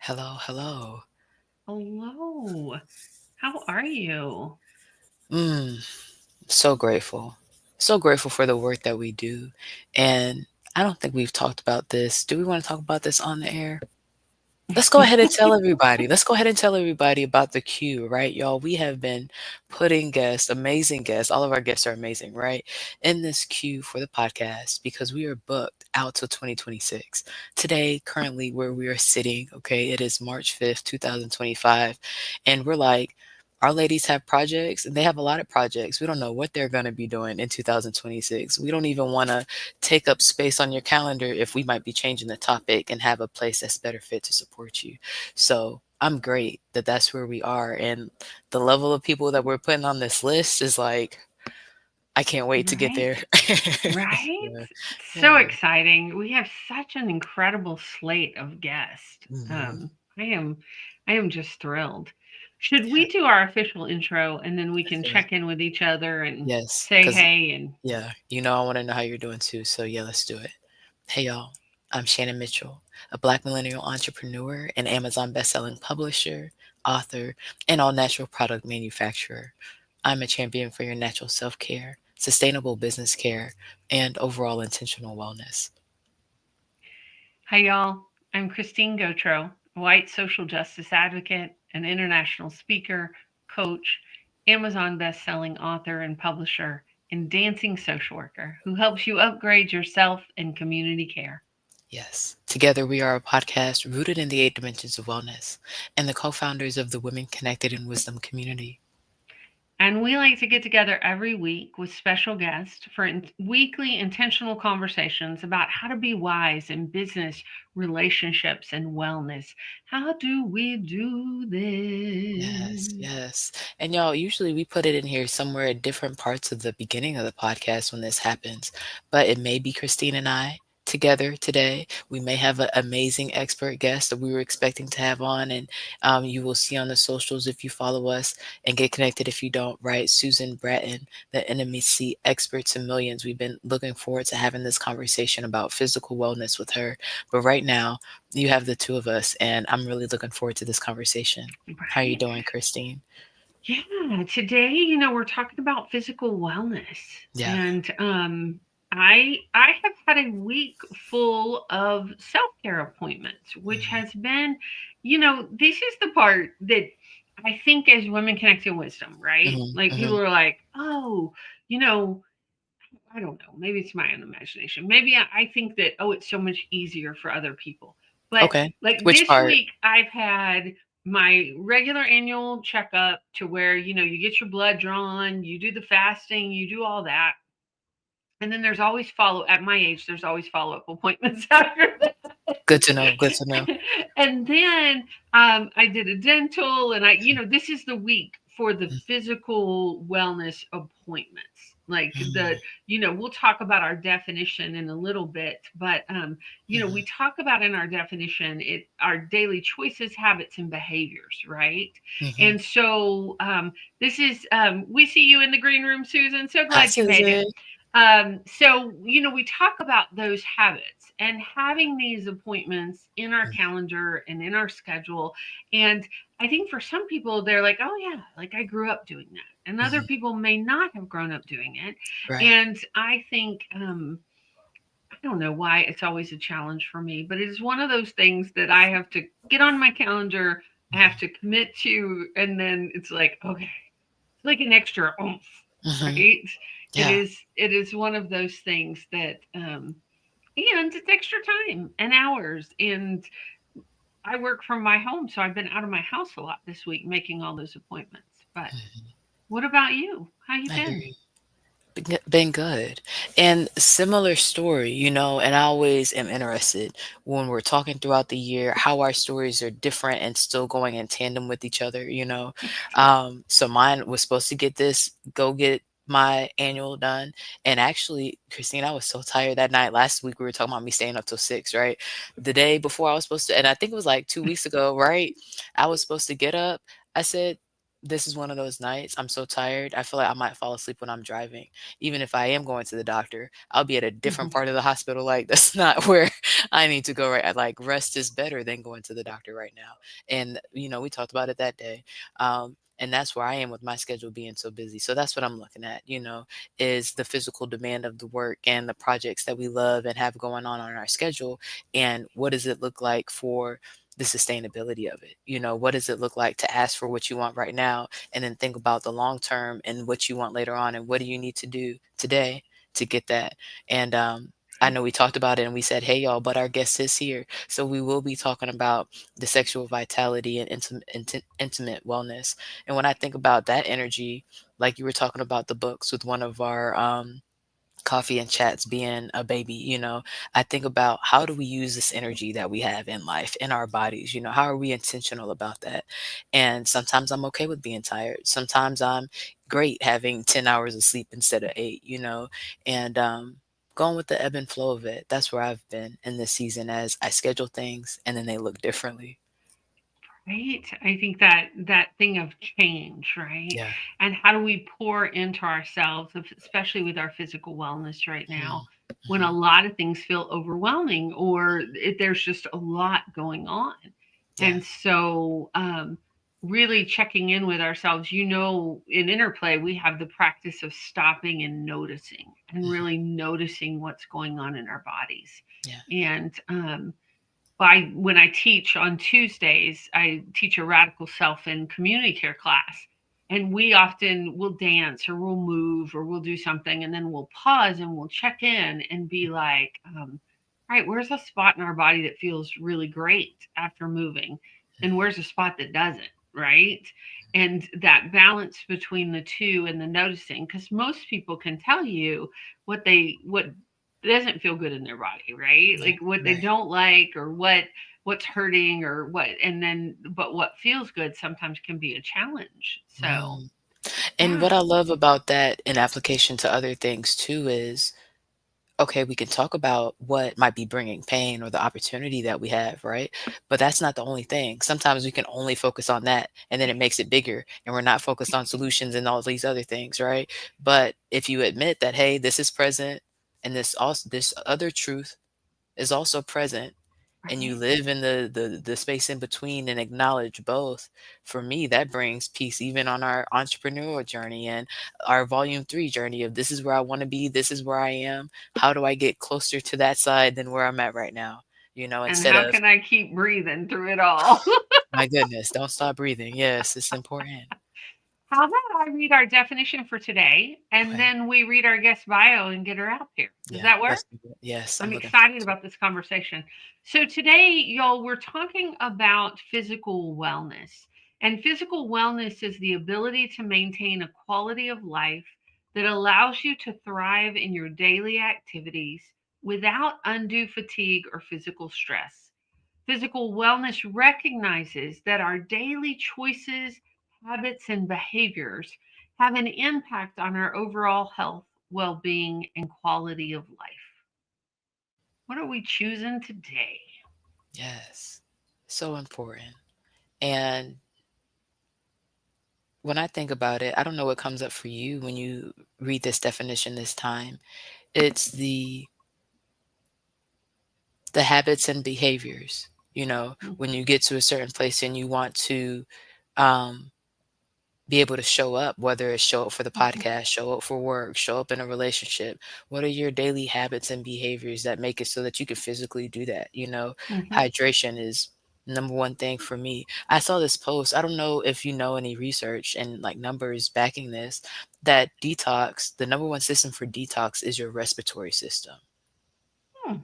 Hello, hello. Hello. How are you? Mm, so grateful. So grateful for the work that we do. And I don't think we've talked about this. Do we want to talk about this on the air? Let's go ahead and tell everybody. Let's go ahead and tell everybody about the queue, right, y'all? We have been putting guests, amazing guests, all of our guests are amazing, right, in this queue for the podcast because we are booked out till 2026. Today, currently, where we are sitting, okay, it is March 5th, 2025, and we're like, our ladies have projects and they have a lot of projects. We don't know what they're going to be doing in 2026. We don't even want to take up space on your calendar if we might be changing the topic and have a place that's better fit to support you. So I'm great that that's where we are. And the level of people that we're putting on this list is like, I can't wait to get Right? there. Right? Yeah. It's so Yeah. exciting. We have such an incredible slate of guests. Mhm. I am just thrilled. Should Yeah. we do our official intro and then we Let's can do it. check in with each other and Yes. say Because, hey and yeah, I want to know how you're doing too. So, yeah, let's do it. Hey, y'all. I'm Shannon Mitchell, a Black millennial entrepreneur and Amazon bestselling publisher, author, and all natural product manufacturer. I'm a champion for your natural self care, sustainable business care, and overall intentional wellness. hi y'all. I'm Christine Gautreaux, a white social justice advocate, an international speaker, coach, Amazon best-selling author and publisher, and dancing social worker who helps you upgrade yourself and community care. Yes. Together, we are a podcast rooted in the eight dimensions of wellness and the co founders of the Women Connected in Wisdom community. And we like to get together every week with special guests for weekly intentional conversations about how to be wise in business, relationships, and wellness. How do we do Yes, this? yes. And y'all, usually we put it in here somewhere at different parts of the beginning of the podcast when this happens, but it may be Christine and I together today. We may have an amazing expert guest that we were expecting to have on, and you will see on the socials if you follow us and get connected if you don't, right? Susan Bratton, the intimacy expert to millions. We've been looking forward to having this conversation about physical wellness with her. But right now, you have the two of us, and I'm really looking forward to this conversation. How are you Right? doing, Christine? Yeah. Today, we're talking about physical wellness. Yeah. And I have had a week full of self-care appointments, which Mhm, has been, this is the part that I think as women connecting wisdom, right? mhm, Like people mhm, are like, oh, you know, I don't know. Maybe it's my own imagination. Maybe I think that, oh, it's so much easier for other people. But okay. like Which this part? week, I've had my regular annual checkup to where, you get your blood drawn, you do the fasting, you do all that. And then there's always at my age, there's always follow up appointments after that. Good to know, good to know. And then I did a dental, and this is the week for the Mm, physical wellness appointments. Like mhm, we'll talk about our definition in a little bit, but mhm, we talk about in our definition our daily choices, habits, and behaviors, right? mhm. And so this is we see you in the green room, Susan. So Hi, glad you made it. Susan. So we talk about those habits and having these appointments in our Mm, calendar and in our schedule. And I think for some people, they're like, oh, yeah, like I grew up doing that. And other mhm. people may not have grown up doing it. Right. And I think, I don't know why it's always a challenge for me, but it is one of those things that I have to get on my calendar, I have Mhm, to commit to, and then it's like, okay, it's like an extra oomph, mhm. right? It Yeah. is it is one of those things that and it's extra time and hours, and I work from my home, so I've been out of my house a lot this week making all those appointments. But Mhm. what about you? How you I hear been? you. Been good. And similar story, and I always am interested when we're talking throughout the year how our stories are different and still going in tandem with each other. So mine was supposed to go get my annual done. And actually, Christine, I was so tired that night. Last week we were talking about me staying up till 6, right? The day before I was supposed to, and I think it was like 2 weeks ago, right? I was supposed to get up. I said, this is one of those nights, I'm so tired, I feel like I might fall asleep when I'm driving. Even if I am going to the doctor, I'll be at a different Mhm. part of the hospital, like, that's not where I need to go right like, rest is better than going to the doctor right now, and, we talked about it that day, and that's where I am with my schedule being so busy, so that's what I'm looking at, is the physical demand of the work and the projects that we love and have going on our schedule, and what does it look like for the sustainability of it. What does it look like to ask for what you want right now and then think about the long term and what you want later on and what do you need to do today to get that? And I know we talked about it and we said, hey, y'all, but our guest is here. So we will be talking about the sexual vitality and intimate wellness. And when I think about that energy, like you were talking about the books with one of our coffee and chats being a baby, I think about how do we use this energy that we have in life, in our bodies, how are we intentional about that? And sometimes I'm okay with being tired. Sometimes I'm great having 10 hours of sleep instead of 8, and going with the ebb and flow of it. That's where I've been in this season as I schedule things and then they look differently. Right? I think that that thing of change, right? Yeah. And how do we pour into ourselves, especially with our physical wellness right now, when a Mm-hmm. lot of things feel overwhelming or there's just a lot going on. Yeah. And so, really checking in with ourselves, in interplay, we have the practice of stopping and noticing and Hmm. really noticing what's going on in our bodies. Yeah. And, when I teach on Tuesdays, I teach a radical self and community care class. And we often will dance or we'll move or we'll do something and then we'll pause and we'll check in and be like, all right, where's a spot in our body that feels really great after moving? And where's a spot that doesn't, right? And that balance between the two and the noticing, because most people can tell you what doesn't feel good in their body, right? Yeah. Like what they Right. don't like or what's hurting or what and then but what feels good sometimes can be a challenge. So, Mm. And yeah. what I love about that in application to other things too is, okay, we can talk about what might be bringing pain or the opportunity that we have, right? But that's not the only thing. Sometimes we can only focus on that and then it makes it bigger and we're not focused on solutions and all these other things, right? But if you admit that, hey, this is present and this other truth is also present and you Right. live in the space in between and acknowledge both, for me that brings peace even on our entrepreneurial journey and our volume 3 journey of this is where I want to be, this is where I am, how do I get closer to that side than where I'm at right now, And instead how of can I keep breathing through it all? my goodness, don't stop breathing. Yes, it's important. How about I read our definition for today and Okay. then we read our guest bio and get her out here? Does Yeah, that work? let's do it. Yes, I'm I'm looking forward excited to it. about this conversation. So, today, y'all, we're talking about physical wellness. And physical wellness is the ability to maintain a quality of life that allows you to thrive in your daily activities without undue fatigue or physical stress. Physical wellness recognizes that our daily choices, habits, and behaviors have an impact on our overall health, well being, and quality of life. What are we choosing today? Yes, so important. And when I think about it, I don't know what comes up for you when you read this definition this time. It's the habits and behaviors, when you get to a certain place and you want to um, be able to show up, whether it's show up for the Mhm, podcast, show up for work, show up in a relationship. What are your daily habits and behaviors that make it so that you can physically do that? mhm. Hydration is number one thing for me. I saw this post. I don't know if you know any research and like numbers backing this, that detox, the number one system for detox is your respiratory system. Hmm.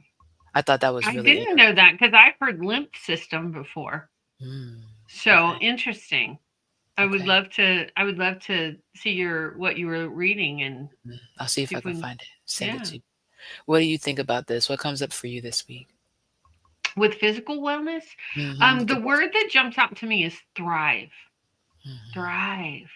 I thought that was I really didn't know interesting. that because I've heard lymph system before. Mm, So okay. interesting. I would Okay. love to. I would love to see your what you were reading and I'll see if see I if can we. find it. Send it Yeah. to you. What do you think about this? What comes up for you this week? With physical wellness, With the the word that jumps out to me is thrive. mhm. Thrive.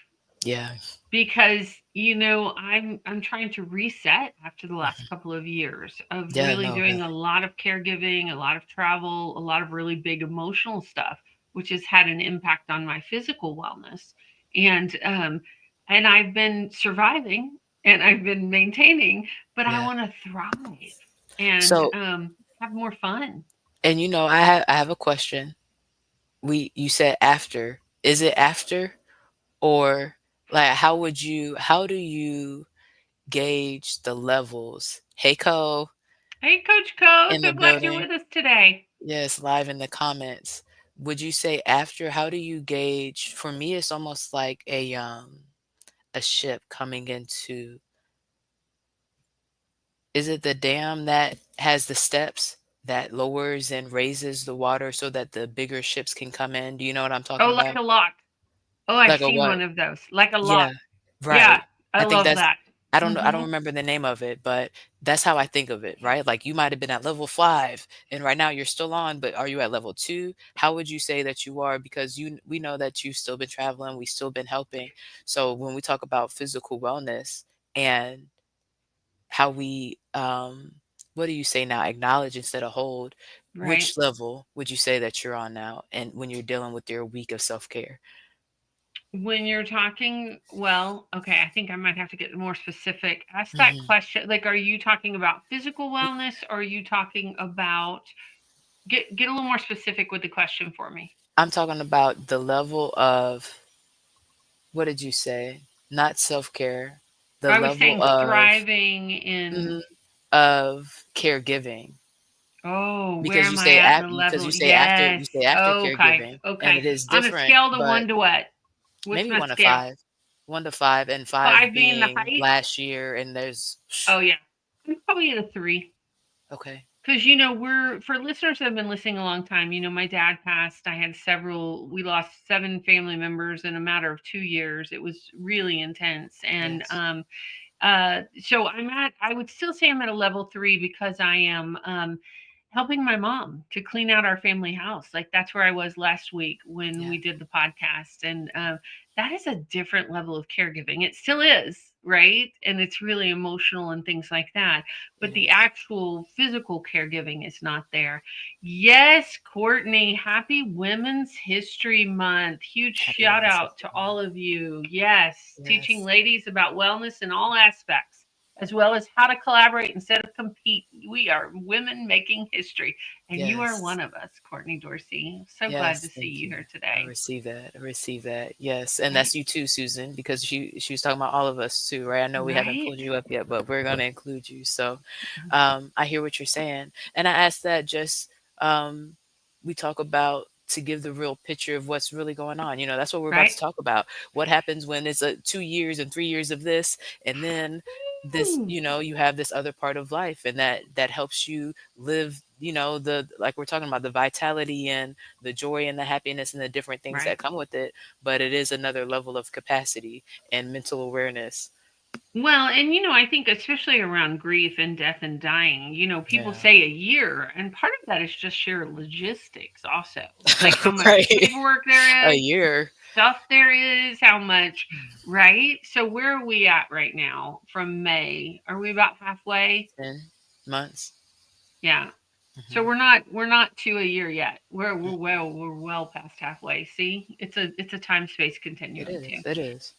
Yeah. Because I'm trying to reset after the last Mhm. couple of years of Yeah, really no, doing really. a lot of caregiving, a lot of travel, a lot of really big emotional stuff, which has had an impact on my physical wellness. and I've been surviving and I've been maintaining, but I Yeah. want to thrive and So, have more fun. and I have a question. You said after. Is it after, or like how do you gauge the levels? Hey Cole Hey, Coach Co, in so the glad you're building. with us today. Yes, live in the comments. Would you say after? How do you gauge? For me, it's almost like a ship coming into, is it the dam that has the steps that lowers and raises the water so that the bigger ships can come in? Do you know what I'm Oh, talking like about? a lock. Oh, I've Like a seen what? one of those. Like a Yeah, lock. Yeah, right. I I think love that's that. I don't Hmm. remember the name of it, but that's how I think of it, right? Like you might have been at level 5 and right now you're still on, but are you at level 2? How would you say that you are? Because we know that you've still been traveling, we've still been helping. So when we talk about physical wellness and how we what do you say now? Acknowledge instead of hold. Right. Which level would you say that you're on now and when you're dealing with your week of self-care? When you're talking, well, okay, I think I might have to get more specific. Ask that Mhm. question. Like, are you talking about physical wellness or are you talking about get a little more specific with the question for me? I'm talking about the level of, what did you say? Not self-care, the I was level saying of thriving in, mhm, of caregiving. oh, where Because am I at in the because level? Yes. you say after Okay. caregiving, and Okay. it is On a different, scale to but 1 to what? What's maybe my 1 to scale? 5. 1 to 5, and 5 5 being the being height? last year, and there's Oh, yeah. I'm probably at a 3. okay. Because, we're, for listeners that have been listening a long time, my dad passed. I had we lost 7 family members in a matter of 2 years. It was really intense. And Yes. so I would still say I'm at a level 3 because I am helping my mom to clean out our family house. Like that's where I was last week when Yeah, we did the podcast. And that is a different level of caregiving. It still is, right? And it's really emotional and things like that. it But the is. actual physical caregiving is not there. Yes, Courtney, happy Women's History Month. Huge Happy shout Women's out History to Month. all of you. Yes, teaching Yes. ladies about wellness in all aspects, as well as how to collaborate instead of compete. We are women making history, and you are Yes. one of us, Courtney Dorsey. So glad to Yes, see thank you you. here I today. receive that. I receive that. Yes, and Right? that's you too, Susan, because she was talking about all of us too, right? I know we haven't Right? pulled you up yet, but we're gonna include you. So, I hear what you're saying, and I ask that just we talk about to give the real picture of what's really going on. That's what we're about Right? to talk about. What happens when it's 2 years and 3 years of this, and then this, Woo! you have this other part of life, and that helps you live. The like we're talking about the vitality and the joy and the happiness and the different things Right. that come with it, but it is another level of capacity and mental awareness. Well, and I think especially around grief and death and dying, people Yeah. say a year, and part of that is just sheer logistics also. Like how much Right. paperwork A there is, year. stuff there is, how much, right? So where are we at right now from May? Are we about halfway? 10 months. Yeah. So Hmm. we're not to a year yet. We're well past halfway. See, it's a time space It continuum too. is. It is.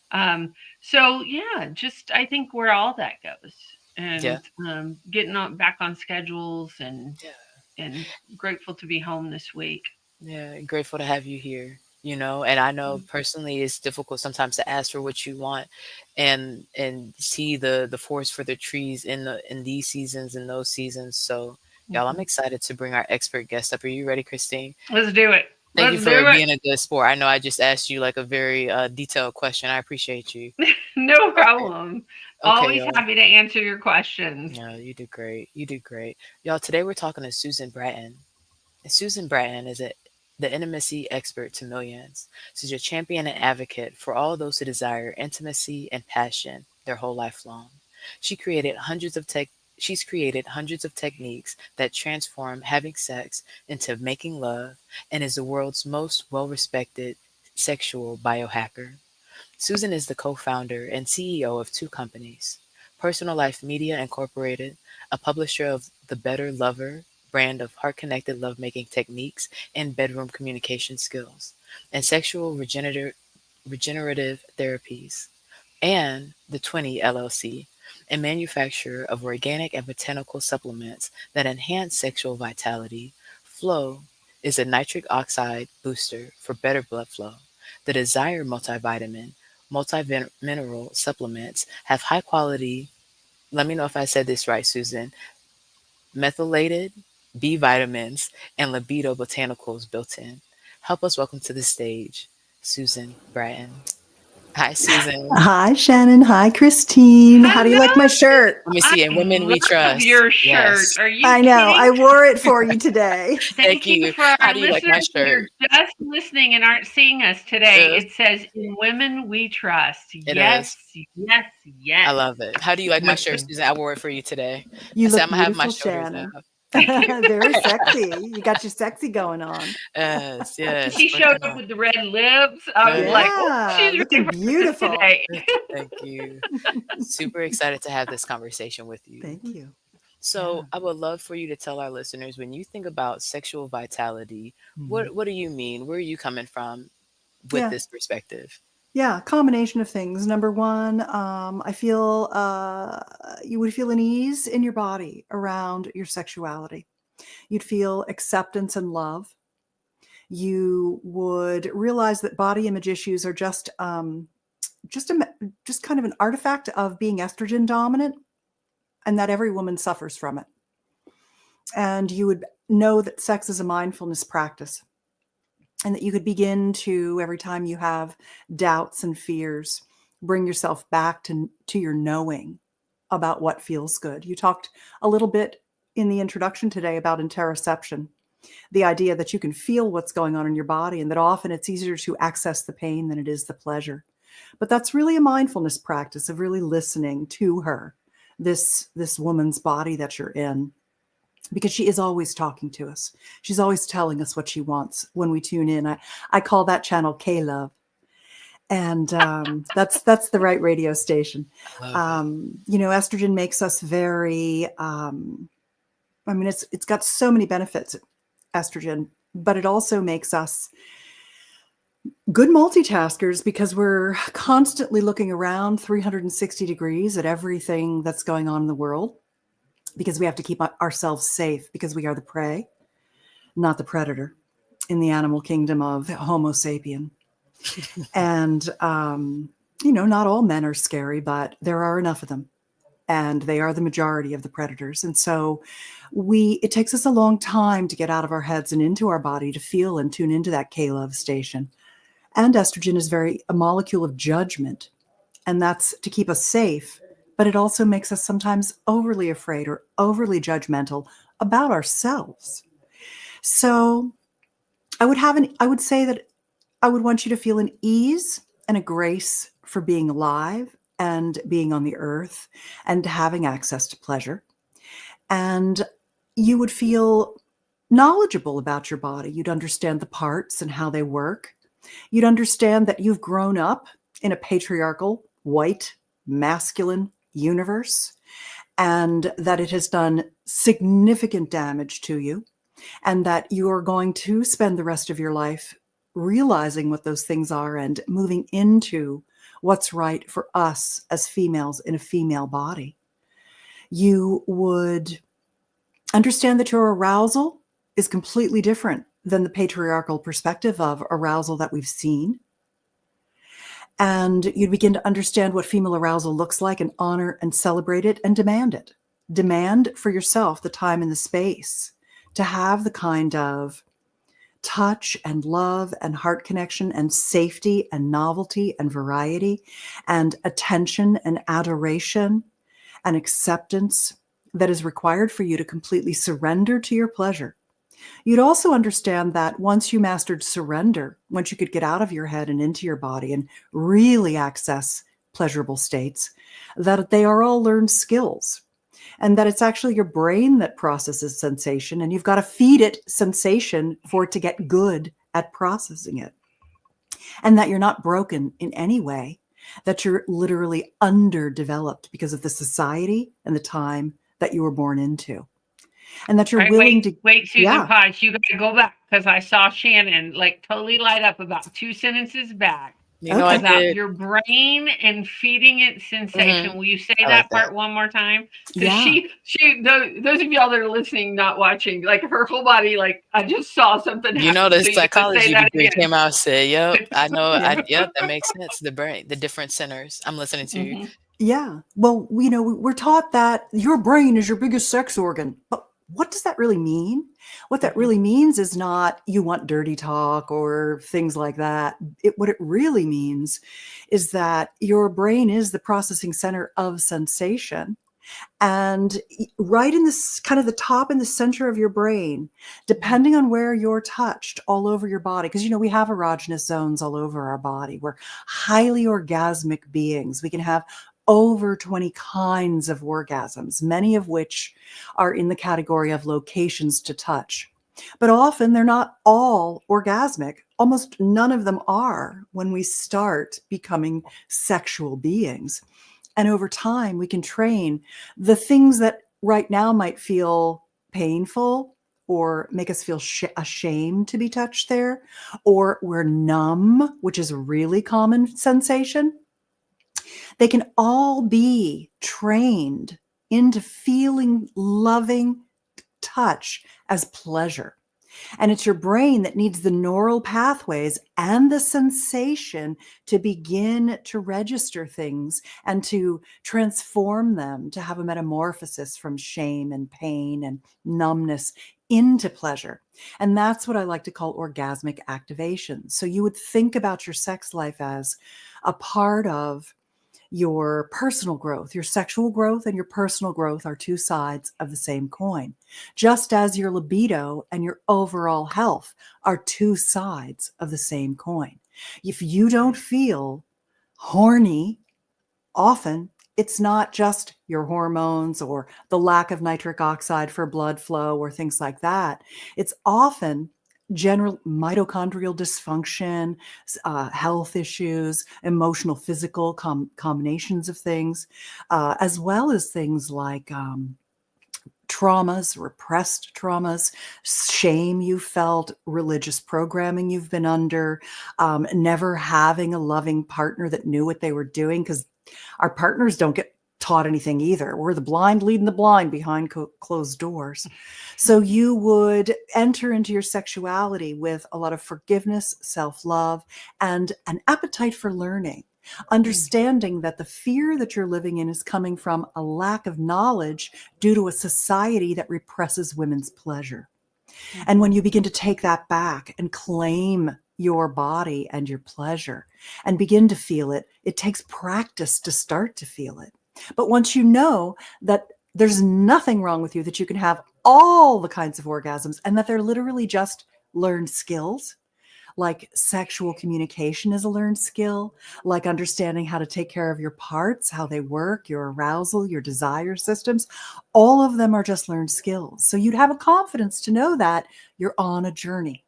So yeah, just I think where all that goes, Yeah. and getting on back on schedules, and Yeah. and grateful to be home this week. Yeah. Grateful to have you here. And I know personally it's difficult sometimes to ask for what you want and see the forest for the trees in these seasons and those seasons. So y'all, I'm Mhm. excited to bring our expert guest up. Are you ready, Christine? Let's do it. Thank you Let's for do it. being a good sport. I know I just asked you like a very detailed question. I appreciate you. No Okay. problem. Okay, Always y'all. happy to answer your questions. Yeah, you did great. You did great. Y'all, today we're talking to Susan Bratton. And Susan Bratton is the intimacy expert to millions. She's a champion and advocate for all those who desire intimacy and passion their whole life long. She created hundreds of tech She's created hundreds of techniques that transform having sex into making love and is the world's most well-respected sexual biohacker. Susan is the co-founder and CEO of two companies, Personal Life Media Incorporated, a publisher of the Better Lover brand of heart-connected lovemaking techniques and bedroom communication skills, and Sexual Regenerative. Regenerative Therapies, and the 20 LLC, a manufacturer of organic and botanical supplements that enhance sexual vitality. Flow is a nitric oxide booster for better blood flow. The Desire multivitamin, multi-mineral supplements have high quality, let me know if I said this right, Susan, methylated B vitamins and libido botanicals built in. Help us welcome to the stage Susan Bratton. Hi, Susan. Hi, Shannon. Hi, Christine. How do you like my Hello, Susan. Let shirt? me I see. In Women We love Trust. your shirt. Yes. Are you I know. kidding? I wore it for you today. Thank Thank you you. for How our do you like my listeners that shirt? are just listening and aren't seeing us today. Uh, It says, "In women we trust." it Yes, is. yes, I yes. love it. How do you like my Thank shirt, you. Susan? I wore it for you today. You I said look I'm gonna have my beautiful, shoulders Shannon. out. Thank you. Very sexy. You got your sexy going on. Yes, yes. She showed Working up on. with the red lips. I was Uh, like, "Oh, Yeah, she's ready looking for this beautiful. today." Thank you. Super excited to have this conversation with you. Thank you. So Yeah. I would love for you to tell our listeners when you think about sexual vitality, Mhm. what do you mean? Where are you coming from with Yeah. this perspective? Yeah. Combination of things. Number one, I feel you would feel an ease in your body around your sexuality. You'd feel acceptance and love. You would realize that body image issues are just a, just kind of an artifact of being estrogen dominant, and that every woman suffers from it. And you would know that sex is a mindfulness practice, and that you could begin to, every time you have doubts and fears, bring yourself back to your knowing about what feels good. You talked a little bit in the introduction today about interoception, the idea that you can feel what's going on in your body, and that often it's easier to access the pain than it is the pleasure. But that's really a mindfulness practice of really listening to her, this woman's body that you're in, because she is always talking to us. She's always telling us what she wants when we tune in. I call that channel K Love, and that's the right radio station. I love it. Estrogen makes us very. I mean, it's got so many benefits, estrogen, but it also makes us good multitaskers because we're constantly looking around 360 degrees at everything that's going on in the world, because we have to keep ourselves safe, because we are the prey, not the predator, in the animal kingdom of Homo sapien. And, not all men are scary, but there are enough of them. And they are the majority of the predators. And so it takes us a long time to get out of our heads and into our body to feel and tune into that K-love station. And estrogen is a molecule of judgment. And that's to keep us safe. But it also makes us sometimes overly afraid or overly judgmental about ourselves. So I would say that I would want you to feel an ease and a grace for being alive and being on the earth and having access to pleasure. And you would feel knowledgeable about your body. You'd understand the parts and how they work. You'd understand that you've grown up in a patriarchal, white, masculine universe, and that it has done significant damage to you, and that you're going to spend the rest of your life realizing what those things are and moving into what's right for us as females in a female body. You would understand that your arousal is completely different than the patriarchal perspective of arousal that we've seen. And you'd begin to understand what female arousal looks like and honor and celebrate it and demand it. Demand for yourself the time and the space to have the kind of touch and love and heart connection and safety and novelty and variety and attention and adoration and acceptance that is required for you to completely surrender to your pleasure. You'd also understand that once you mastered surrender, once you could get out of your head and into your body and really access pleasurable states, that they are all learned skills, and that it's actually your brain that processes sensation, and you've got to feed it sensation for it to get good at processing it. And that you're not broken in any way, that you're literally underdeveloped because of the society and the time that you were born into. And that you're All right, willing to, wait, Susan, yeah, pause. You got to go back because I saw Shannon like totally light up about two sentences back. You know, I Okay. about did. your brain and feeding it Mhm. sensation. Will you say I like that that. part one more time? Because Yeah. those of y'all that are listening, not watching, like her whole body, like I just saw something You know, happen. the So you got to say psychology that degree again. came out, said, "Yep, I know, Yeah. yep, that makes sense, the brain, the different centers." I'm listening to you. Hmm. Yeah. Well, we're taught that your brain is your biggest sex organ. But what does that really mean? What that Hmm. really means is not you want dirty talk or things like that. What it really means is that your brain is the processing center of sensation. And right in this kind of the top in the center of your brain, depending on where you're touched all over your body, because we have erogenous zones all over our body. We're highly orgasmic beings. We can have over 20 kinds of orgasms, many of which are in the category of locations to touch. But often they're not all orgasmic. Almost none of them are when we start becoming sexual beings. And over time, we can train the things that right now might feel painful or make us feel ashamed to be touched there, or we're numb, which is a really common sensation. They can all be trained into feeling loving touch as pleasure. And it's your brain that needs the neural pathways and the sensation to begin to register things and to transform them, to have a metamorphosis from shame and pain and numbness into pleasure. And that's what I like to call orgasmic activation. So you would think about your sex life as a part of your personal growth. Your sexual growth and your personal growth are two sides of the same coin, just as your libido and your overall health are two sides of the same coin. If you don't feel horny often, it's not just your hormones or the lack of nitric oxide for blood flow or things like that. It's often general mitochondrial dysfunction, health issues, emotional, physical combinations of things, as well as things like traumas, repressed traumas, shame you felt, religious programming you've been under, never having a loving partner that knew what they were doing, because our partners don't get taught anything either. We're the blind leading the blind behind closed doors. So you would enter into your sexuality with a lot of forgiveness, self-love, and an appetite for learning, understanding that the fear that you're living in is coming from a lack of knowledge due to a society that represses women's pleasure. And when you begin to take that back and claim your body and your pleasure and begin to feel it, it takes practice to start to feel it. But once you know that there's nothing wrong with you, that you can have all the kinds of orgasms and that they're literally just learned skills, like sexual communication is a learned skill, like understanding how to take care of your parts, how they work, your arousal, your desire systems. All of them are just learned skills. So you'd have a confidence to know that you're on a journey.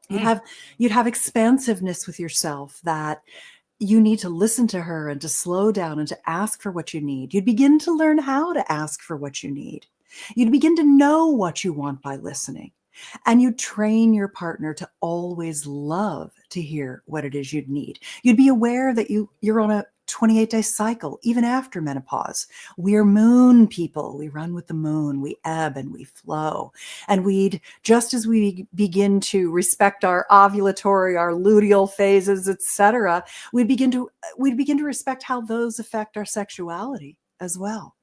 You'd Mm. have you'd have expansiveness with yourself, that you need to listen to her and to slow down and to ask for what you need. You'd begin to learn how to ask for what you need. You'd begin to know what you want by listening. And you train your partner to always love to hear what it is you'd need. You'd be aware that you're on a 28-day cycle, even after menopause. We're moon people. We run with the moon. We ebb and we flow. And just as we begin to respect our ovulatory, our luteal phases, etc., we'd begin to respect how those affect our sexuality as well.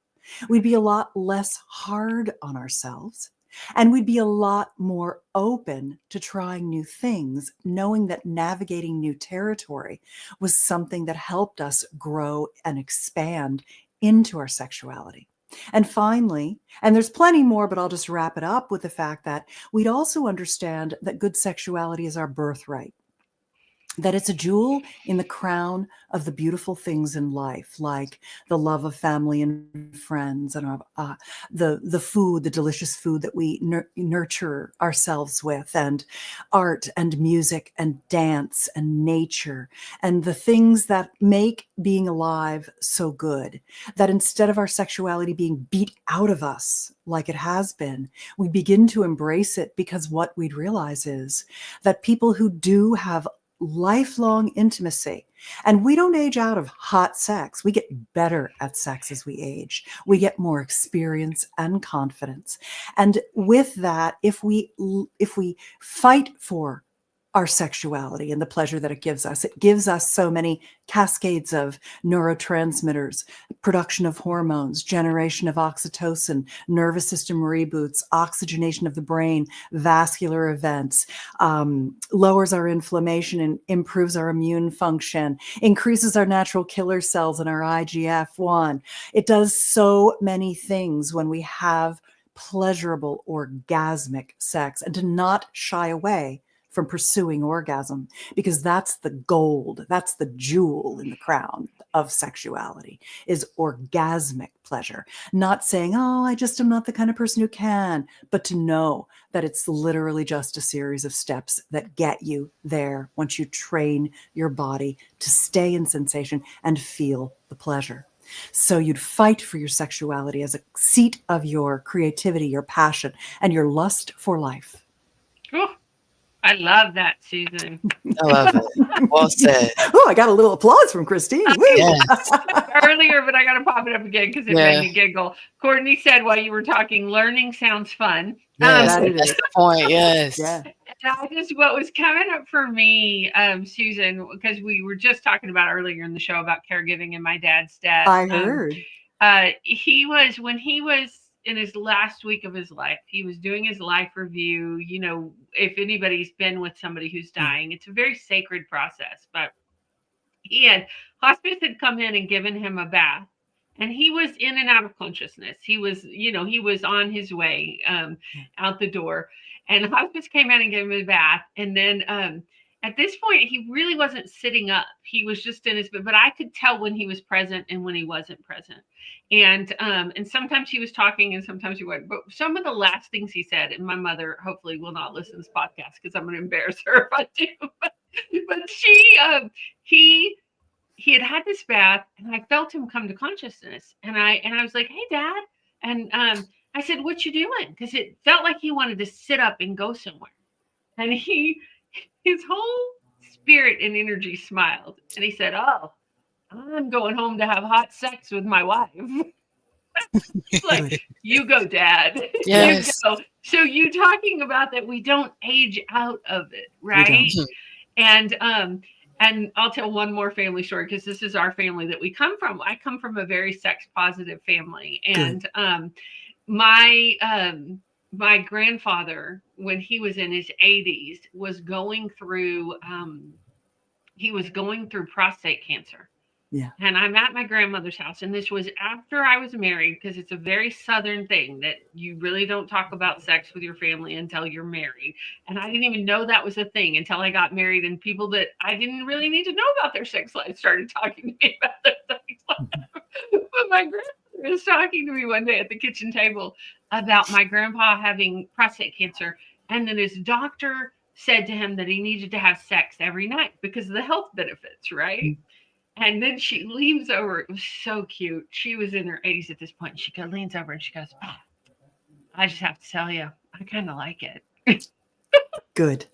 We'd be a lot less hard on ourselves. And we'd be a lot more open to trying new things, knowing that navigating new territory was something that helped us grow and expand into our sexuality. And finally, and there's plenty more, but I'll just wrap it up with the fact that we'd also understand that good sexuality is our birthright, that it's a jewel in the crown of the beautiful things in life, like the love of family and friends, and the food, the delicious food that we nurture ourselves with, and art and music and dance and nature, and the things that make being alive so good, that instead of our sexuality being beat out of us like it has been, we begin to embrace it, because what we'd realize is that people who do have lifelong intimacy. And we don't age out of hot sex. We get better at sex as we age. We get more experience and confidence. And with that, if we fight for our sexuality and the pleasure that it gives us so many cascades of neurotransmitters, production of hormones, generation of oxytocin, nervous system reboots, oxygenation of the brain, vascular events, lowers our inflammation and improves our immune function, increases our natural killer cells and our IGF-1. It does so many things when we have pleasurable orgasmic sex, and to not shy away from pursuing orgasm, because that's the gold, that's the jewel in the crown of sexuality, is orgasmic pleasure. Not saying, oh, I just am not the kind of person who can, but to know that it's literally just a series of steps that get you there once you train your body to stay in sensation and feel the pleasure. So you'd fight for your sexuality as a seat of your creativity, your passion, and your lust for life. Oh, I love that, Susan. I love it. Well said. Oh, I got a little applause from Christine. Woo! Yes. Earlier, but I got to pop it up again because it Yeah. made me giggle. Courtney said while you were talking, learning sounds fun. Yes. That it That's is. the point. Yes. Yeah. And what was coming up for me, Susan, because we were just talking about earlier in the show about caregiving and my dad's death. I heard. When he was in his last week of his life, he was doing his life review. You know, if anybody's been with somebody who's dying, it's a very sacred process. But hospice had come in and given him a bath, and he was in and out of consciousness. He was on his way out the door, and hospice came in and gave him a bath. And then at this point, he really wasn't sitting up. He was just in his bed, but I could tell when he was present and when he wasn't present. And sometimes he was talking and sometimes he wasn't. But some of the last things he said, and my mother hopefully will not listen to this podcast because I'm going to embarrass her if I do. But he had this bath, and I felt him come to consciousness, and I was like, "Hey, Dad," and I said, "What you doing?" Because it felt like he wanted to sit up and go somewhere, and his whole spirit and energy smiled, and he said, "Oh, I'm going home to have hot sex with my wife." Like, you go, Dad. Yes. You go. So you talking about that we don't age out of it, right? And I'll tell one more family story because this is our family that we come from. I come from a very sex positive family, and my grandfather, when he was in his 80s, was going through prostate cancer. Yeah. And I'm at my grandmother's house, and this was after I was married, because it's a very Southern thing that you really don't talk about sex with your family until you're married. And I didn't even know that was a thing until I got married, and people that I didn't really need to know about their sex life started talking to me about their sex life. But my grandmother was talking to me one day at the kitchen table about my grandpa having prostate cancer, and then his doctor said to him that he needed to have sex every night because of the health benefits, right? And then she leans over. It was so cute. She was in her 80s at this point. And she leans over and she goes, "Oh, I just have to tell you, I kind of like it." Good.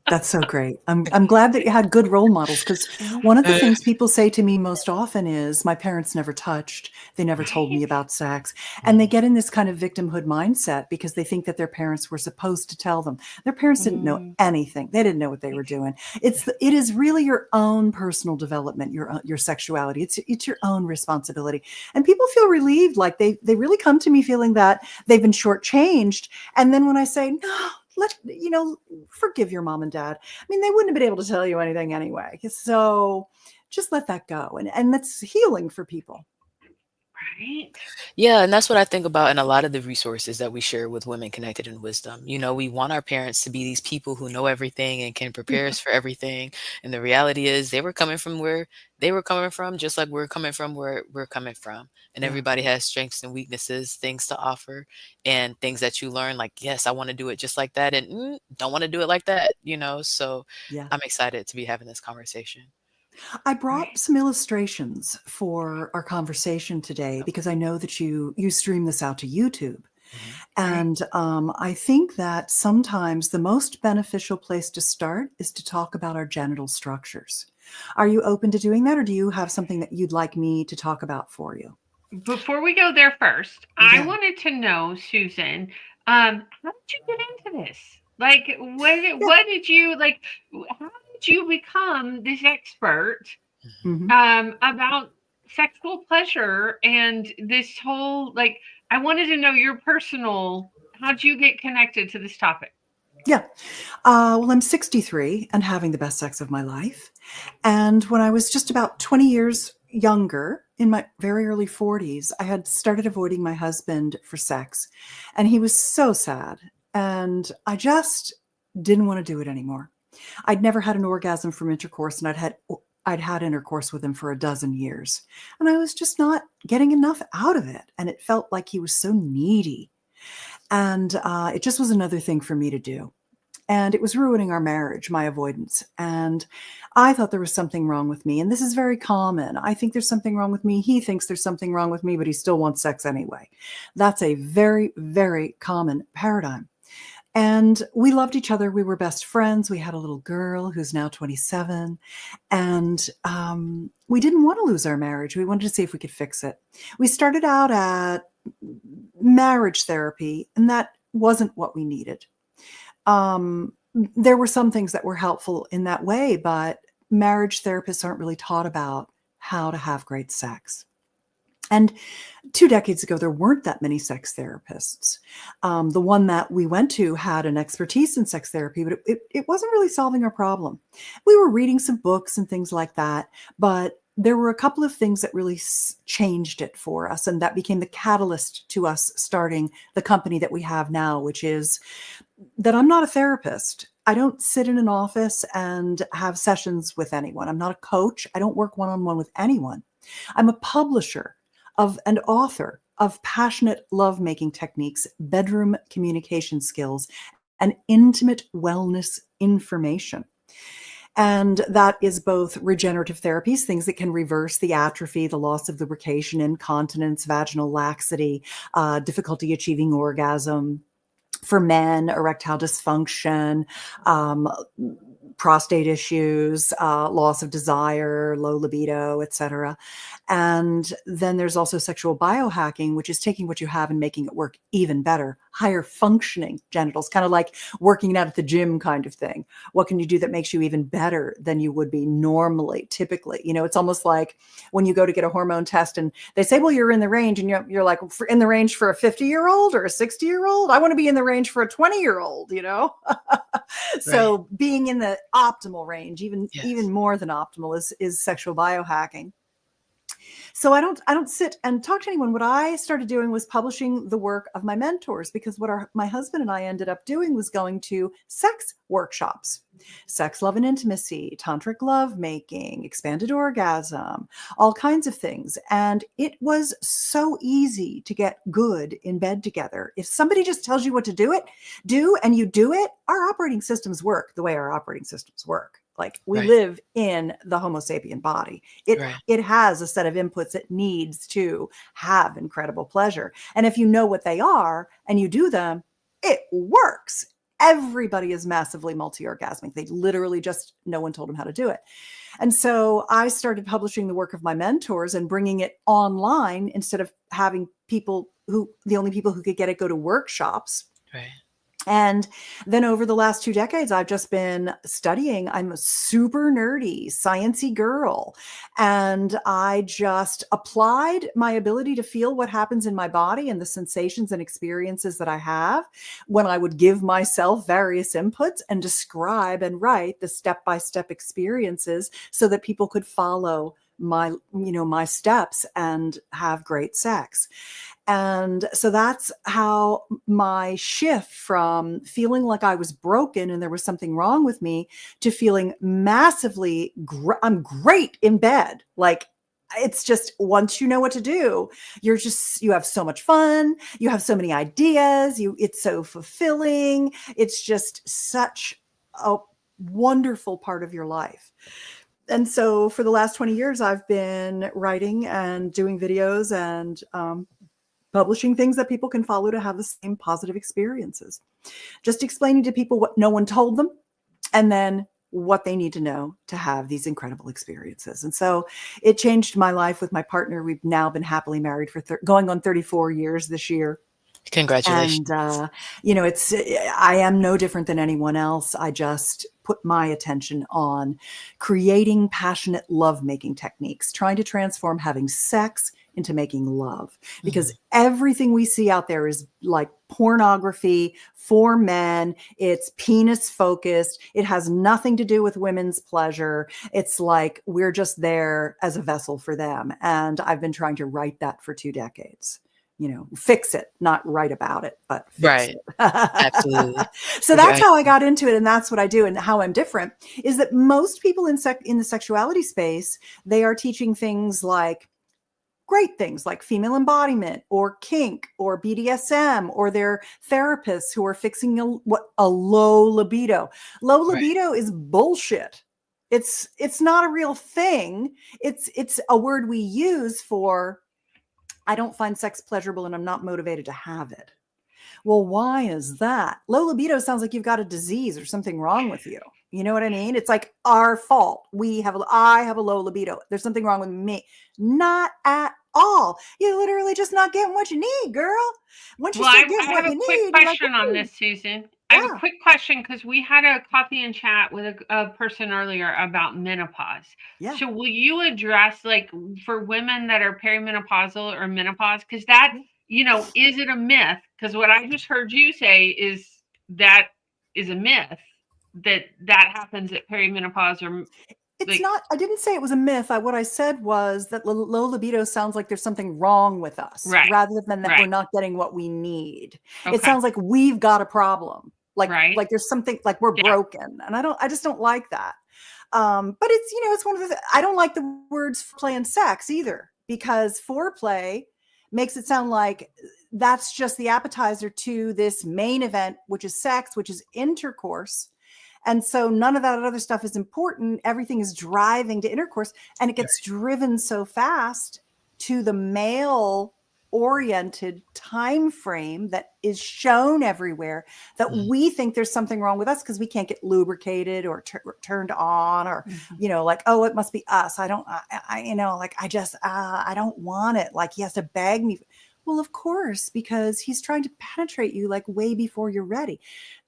That's so great. I'm glad that you had good role models, because one of the things people say to me most often is, my parents never touched, they never told me about sex. And they get in this kind of victimhood mindset because they think that their parents were supposed to tell them. Their parents didn't know anything. They didn't know what they were doing. It is really your own personal development, your sexuality. It's your own responsibility. And people feel relieved, like they really come to me feeling that they've been shortchanged. And then when I say, no, forgive your mom and dad. I mean, they wouldn't have been able to tell you anything anyway. So just let that go. And that's healing for people. Right. Yeah, and that's what I think about in a lot of the resources that we share with Women Connected in Wisdom. You know, we want our parents to be these people who know everything and can prepare us for everything. And the reality is they were coming from where they were coming from, just like we're coming from where we're coming from. And Yeah. everybody has strengths and weaknesses, things to offer, and things that you learn, like, yes, I want to do it just like that, and don't want to do it like that, you know? So Yeah. I'm excited to be having this conversation. I brought some illustrations for our conversation today because I know that you stream this out to YouTube. Right. And I think that sometimes the most beneficial place to start is to talk about our genital structures. Are you open to doing that, or do you have something that you'd like me to talk about for you? Before we go there first, I Yeah. wanted to know, Susan, how did you get into this? Like, Yeah. what did you like? How did you become this expert Mhm. Hmm. about sexual pleasure and this whole like? I wanted to know your personal. How'd you get connected to this topic? Yeah. Well, I'm 63 and having the best sex of my life. And when I was just about 20 years younger, in my very early 40s, I had started avoiding my husband for sex. And he was so sad. And I just didn't want to do it anymore. I'd never had an orgasm from intercourse, and I'd had intercourse with him for a dozen years. And I was just not getting enough out of it. And it felt like he was so needy. And it just was another thing for me to do. And it was ruining our marriage, my avoidance. And I thought there was something wrong with me. And this is very common. I think there's something wrong with me. He thinks there's something wrong with me, but he still wants sex anyway. That's a very, very common paradigm. And we loved each other. We were best friends. We had a little girl who's now 27. And we didn't want to lose our marriage. We wanted to see if we could fix it. We started out at marriage therapy, and that wasn't what we needed. There were some things that were helpful in that way, but marriage therapists aren't really taught about how to have great sex. And 2 decades ago, there weren't that many sex therapists. The one that we went to had an expertise in sex therapy, but it wasn't really solving our problem. We were reading some books and things like that, but there were a couple of things that really changed it for us. And that became the catalyst to us starting the company that we have now, which is that I'm not a therapist. I don't sit in an office and have sessions with anyone. I'm not a coach. I don't work one on one with anyone. I'm a publisher of and author of passionate lovemaking techniques, bedroom communication skills, and intimate wellness information. And that is both regenerative therapies, things that can reverse the atrophy, the loss of lubrication, incontinence, vaginal laxity, difficulty achieving orgasm, for men, erectile dysfunction, um, prostate issues, loss of desire, low libido, etc. And then there's also sexual biohacking, which is taking what you have and making it work even better, higher functioning genitals, kind of like working out at the gym kind of thing. What can you do that makes you even better than you would be normally, typically? It's almost like when you go to get a hormone test and they say, well, you're in the range, and you're like, in the range for a 50-year-old or a 60-year-old? I want to be in the range for a 20-year-old, Right. So being in the optimal range, even Yes. more than optimal, is sexual biohacking. So I don't sit and talk to anyone. What I started doing was publishing the work of my mentors, because what my husband and I ended up doing was going to sex workshops, sex, love, and intimacy, tantric love making, expanded orgasm, all kinds of things. And it was so easy to get good in bed together. If somebody just tells you what to do, and you do it, our operating systems work the way our operating systems work. Like, we Right. live in the Homo sapien body. It Right. it has a set of inputs it needs to have incredible pleasure. And if you know what they are and you do them, it works. Everybody is massively multi-orgasmic. They literally just, no one told them how to do it. And so I started publishing the work of my mentors and bringing it online, instead of having the only people who could get it go to workshops. Right. And then over the last 2 decades, I've just been studying. I'm a super nerdy, sciencey girl. And I just applied my ability to feel what happens in my body and the sensations and experiences that I have when I would give myself various inputs and describe and write the step-by-step experiences, so that people could follow my steps and have great sex. And so that's how my shift from feeling like I was broken and there was something wrong with me, to feeling massively, I'm great in bed. Like, it's just, once you know what to do, you have so much fun. You have so many ideas. It's so fulfilling. It's just such a wonderful part of your life. And so for the last 20 years, I've been writing and doing videos and publishing things that people can follow to have the same positive experiences. Just explaining to people what no one told them, and then what they need to know to have these incredible experiences. And so it changed my life with my partner. We've now been happily married for going on 34 years this year. And, Congratulations. I am no different than anyone else. I just put my attention on creating passionate lovemaking techniques, trying to transform having sex into making love, because everything we see out there is like pornography for men. It's penis focused. It has nothing to do with women's pleasure. It's like we're just there as a vessel for them. And I've been trying to write that for 2 decades. Fix it, not write about it, but fix Right. it. Absolutely. So that's how I got into it. And that's what I do. And how I'm different is that most people in the sexuality space, they are teaching things like great things like female embodiment or kink or BDSM, or they're therapists who are fixing a low libido. Low libido is bullshit. It's not a real thing. It's a word we use for, I don't find sex pleasurable and I'm not motivated to have it. Well, why is that? Low libido sounds like you've got a disease or something wrong with you. You know what I mean? It's like our fault. I have a low libido. There's something wrong with me. Not at all. You're literally just not getting what you need, girl. Once you start getting I what have you a quick need, you're like, question on this, Susan. I have a yeah, quick question because we had a coffee and chat with a person earlier about menopause. yeah, So will you address, like, for women that are perimenopausal or menopause, because that, yeah. is it a myth? Because what I just heard you say is that is a myth, that happens at perimenopause, or It's like, not, I didn't say it was a myth. What I said was that low libido sounds like there's something wrong with us right, rather than that we're right, not getting what we need. It okay, sounds like we've got a problem. right, Like there's something, like we're yeah, broken. And I just don't like that. But it's, it's one of the, I don't like the words foreplay and sex either, because foreplay makes it sound like that's just the appetizer to this main event, which is sex, which is intercourse. And so none of that other stuff is important. Everything is driving to intercourse, and it gets driven so fast to the male oriented time frame that is shown everywhere that we think there's something wrong with us because we can't get lubricated or turned on, or like, oh, it must be us. I don't I don't want it, like he has to beg me. Well, of course, because he's trying to penetrate you like way before you're ready.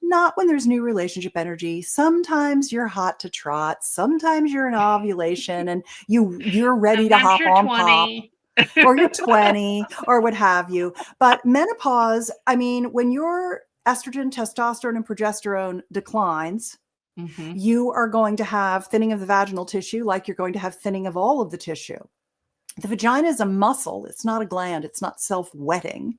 Not when there's new relationship energy. Sometimes you're hot to trot. Sometimes you're in ovulation and you're ready to sometimes hop you're on pop, 20. or you're 20 or what have you. But menopause, I mean, when your estrogen, testosterone, and progesterone declines, you are going to have thinning of the vaginal tissue, like you're going to have thinning of all of the tissue. The vagina is a muscle. It's not a gland. It's not self-wetting.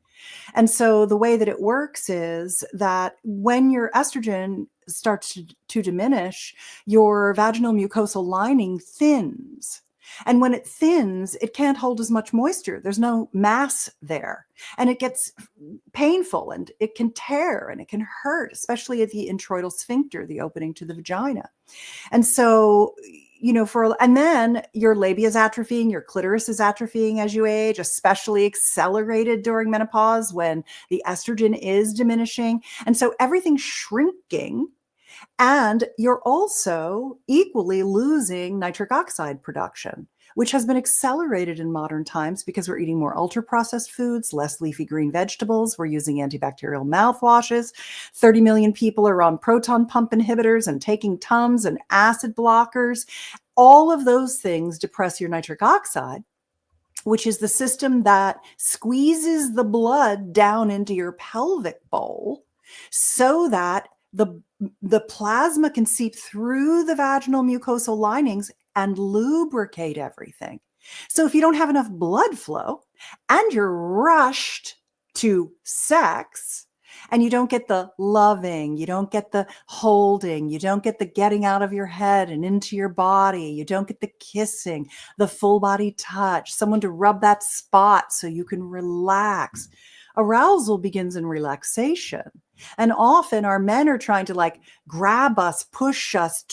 And so the way that it works is that when your estrogen starts to diminish, your vaginal mucosal lining thins. And when it thins, it can't hold as much moisture. There's no mass there. And it gets painful, and it can tear, and it can hurt, especially at the introital sphincter, the opening to the vagina. And so, and then your labia is atrophying, your clitoris is atrophying as you age, especially accelerated during menopause when the estrogen is diminishing. And so everything's shrinking. And you're also equally losing nitric oxide production, which has been accelerated in modern times because we're eating more ultra-processed foods, less leafy green vegetables. We're using antibacterial mouthwashes. 30 million people are on proton pump inhibitors and taking Tums and acid blockers. All of those things depress your nitric oxide, which is the system that squeezes the blood down into your pelvic bowl so that the plasma can seep through the vaginal mucosal linings and lubricate everything. So if you don't have enough blood flow and you're rushed to sex, and you don't get the loving, you don't get the holding, you don't get the getting out of your head and into your body, you don't get the kissing, the full body touch, someone to rub that spot so you can relax. Arousal begins in relaxation. And often our men are trying to like grab us, push us,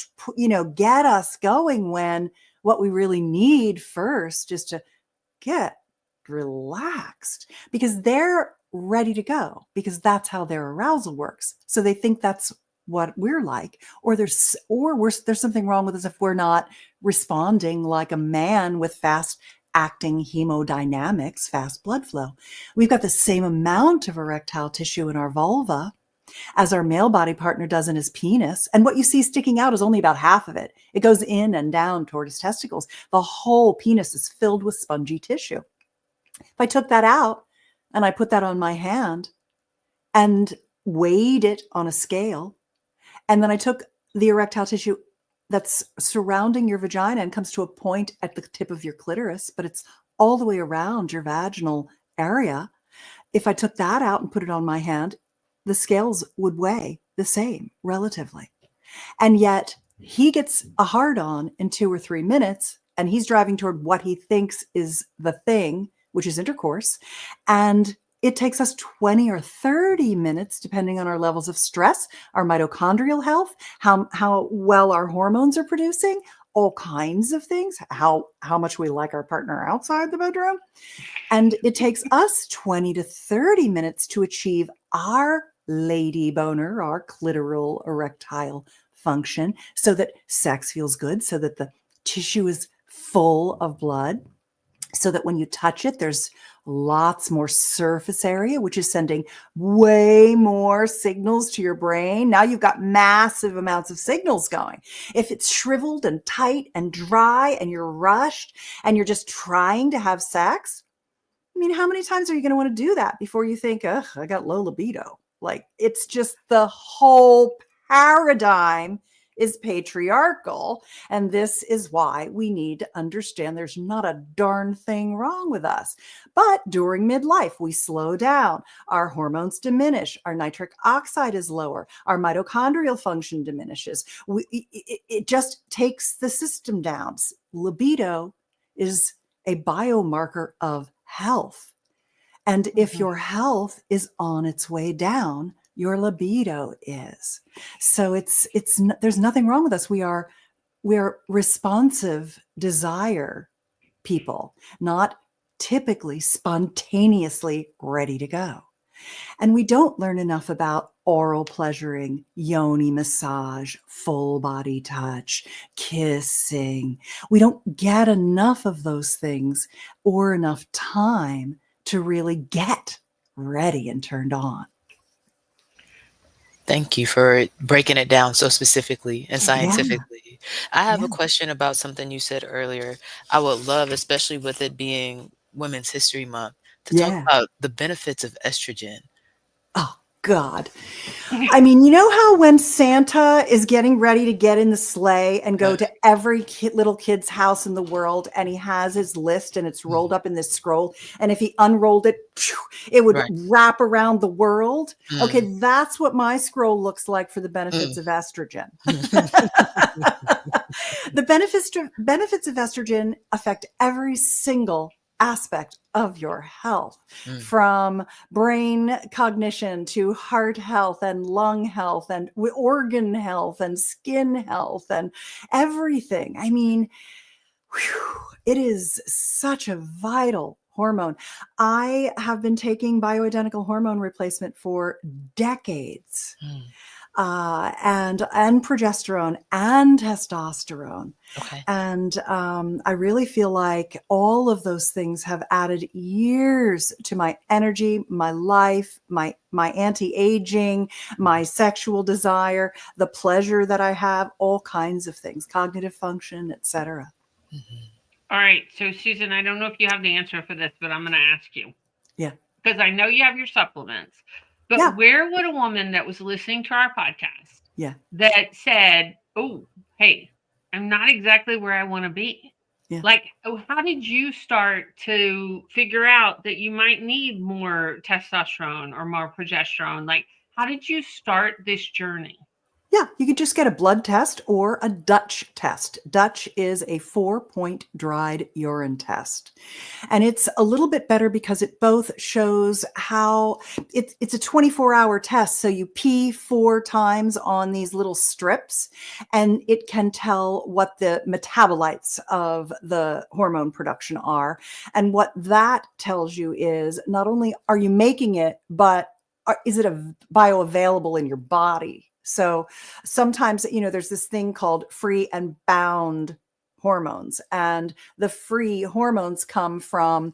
get us going, when what we really need first is to get relaxed because they're ready to go, because that's how their arousal works. So they think that's what we're like, or there's something wrong with us if we're not responding like a man with fast acting hemodynamics, fast blood flow. We've got the same amount of erectile tissue in our vulva as our male body partner does in his penis. And what you see sticking out is only about half of it. It goes in and down toward his testicles. The whole penis is filled with spongy tissue. If I took that out and I put that on my hand and weighed it on a scale, and then I took the erectile tissue that's surrounding your vagina and comes to a point at the tip of your clitoris, but it's all the way around your vaginal area. If I took that out and put it on my hand, the scales would weigh the same relatively. And yet he gets a hard on in 2 or 3 minutes, and he's driving toward what he thinks is the thing, which is intercourse. And it takes us 20 or 30 minutes, depending on our levels of stress, our mitochondrial health, how well our hormones are producing, all kinds of things, how much we like our partner outside the bedroom. And it takes us 20 to 30 minutes to achieve our lady boner, our clitoral erectile function, so that sex feels good, so that the tissue is full of blood, so that when you touch it, there's lots more surface area, which is sending way more signals to your brain. Now you've got massive amounts of signals going. If it's shriveled and tight and dry and you're rushed and you're just trying to have sex, I mean, how many times are you going to want to do that before you think, ugh, I got low libido? Like, it's just the whole paradigm is patriarchal. And this is why we need to understand there's not a darn thing wrong with us. But during midlife, we slow down. Our hormones diminish. Our nitric oxide is lower. Our mitochondrial function diminishes. It just takes the system down. Libido is a biomarker of health. And if your health is on its way down, your libido is. So there's nothing wrong with us. We're responsive desire people, not typically spontaneously ready to go. And we don't learn enough about oral pleasuring, yoni massage, full body touch, kissing. We don't get enough of those things or enough time to really get ready and turned on. Thank you for breaking it down so specifically and Yeah, scientifically. I have yeah, a question about something you said earlier. I would love, especially with it being Women's History Month, to talk yeah. about the benefits of estrogen. Oh, God. I mean, you know how when Santa is getting ready to get in the sleigh and go Right. to every little kid's house in the world, and he has his list and it's rolled Mm. up in this scroll, and if he unrolled it, it would Right. wrap around the world. Okay, Mm. that's what my scroll looks like for the benefits Mm. of estrogen. The benefits of estrogen affect every single aspect of your health, Mm. from brain cognition to heart health and lung health and organ health and skin health and everything. I mean, it is such a vital hormone. I have been taking bioidentical hormone replacement for decades, Mm. and progesterone and testosterone. Okay. And I really feel like all of those things have added years to my energy, my life, my anti-aging, my sexual desire, the pleasure that I have, all kinds of things, cognitive function, etc. Mhm. All right. So, Susan, I don't know if you have the answer for this, but I'm going to ask you Yeah. because I know you have your supplements. But Yeah. where would a woman that was listening to our podcast Yeah. that said, oh, hey, I'm not exactly where I want to be? Yeah. Like, how did you start to figure out that you might need more testosterone or more progesterone? Like, how did you start this journey? Yeah, you could just get a blood test or a Dutch test. Dutch is a 4-point dried urine test. And it's a little bit better because it both shows how it's a 24-hour test. So you pee 4 times on these little strips, and it can tell what the metabolites of the hormone production are. And what that tells you is not only are you making it, but is it bioavailable in your body? So sometimes, there's this thing called free and bound hormones, and the free hormones come from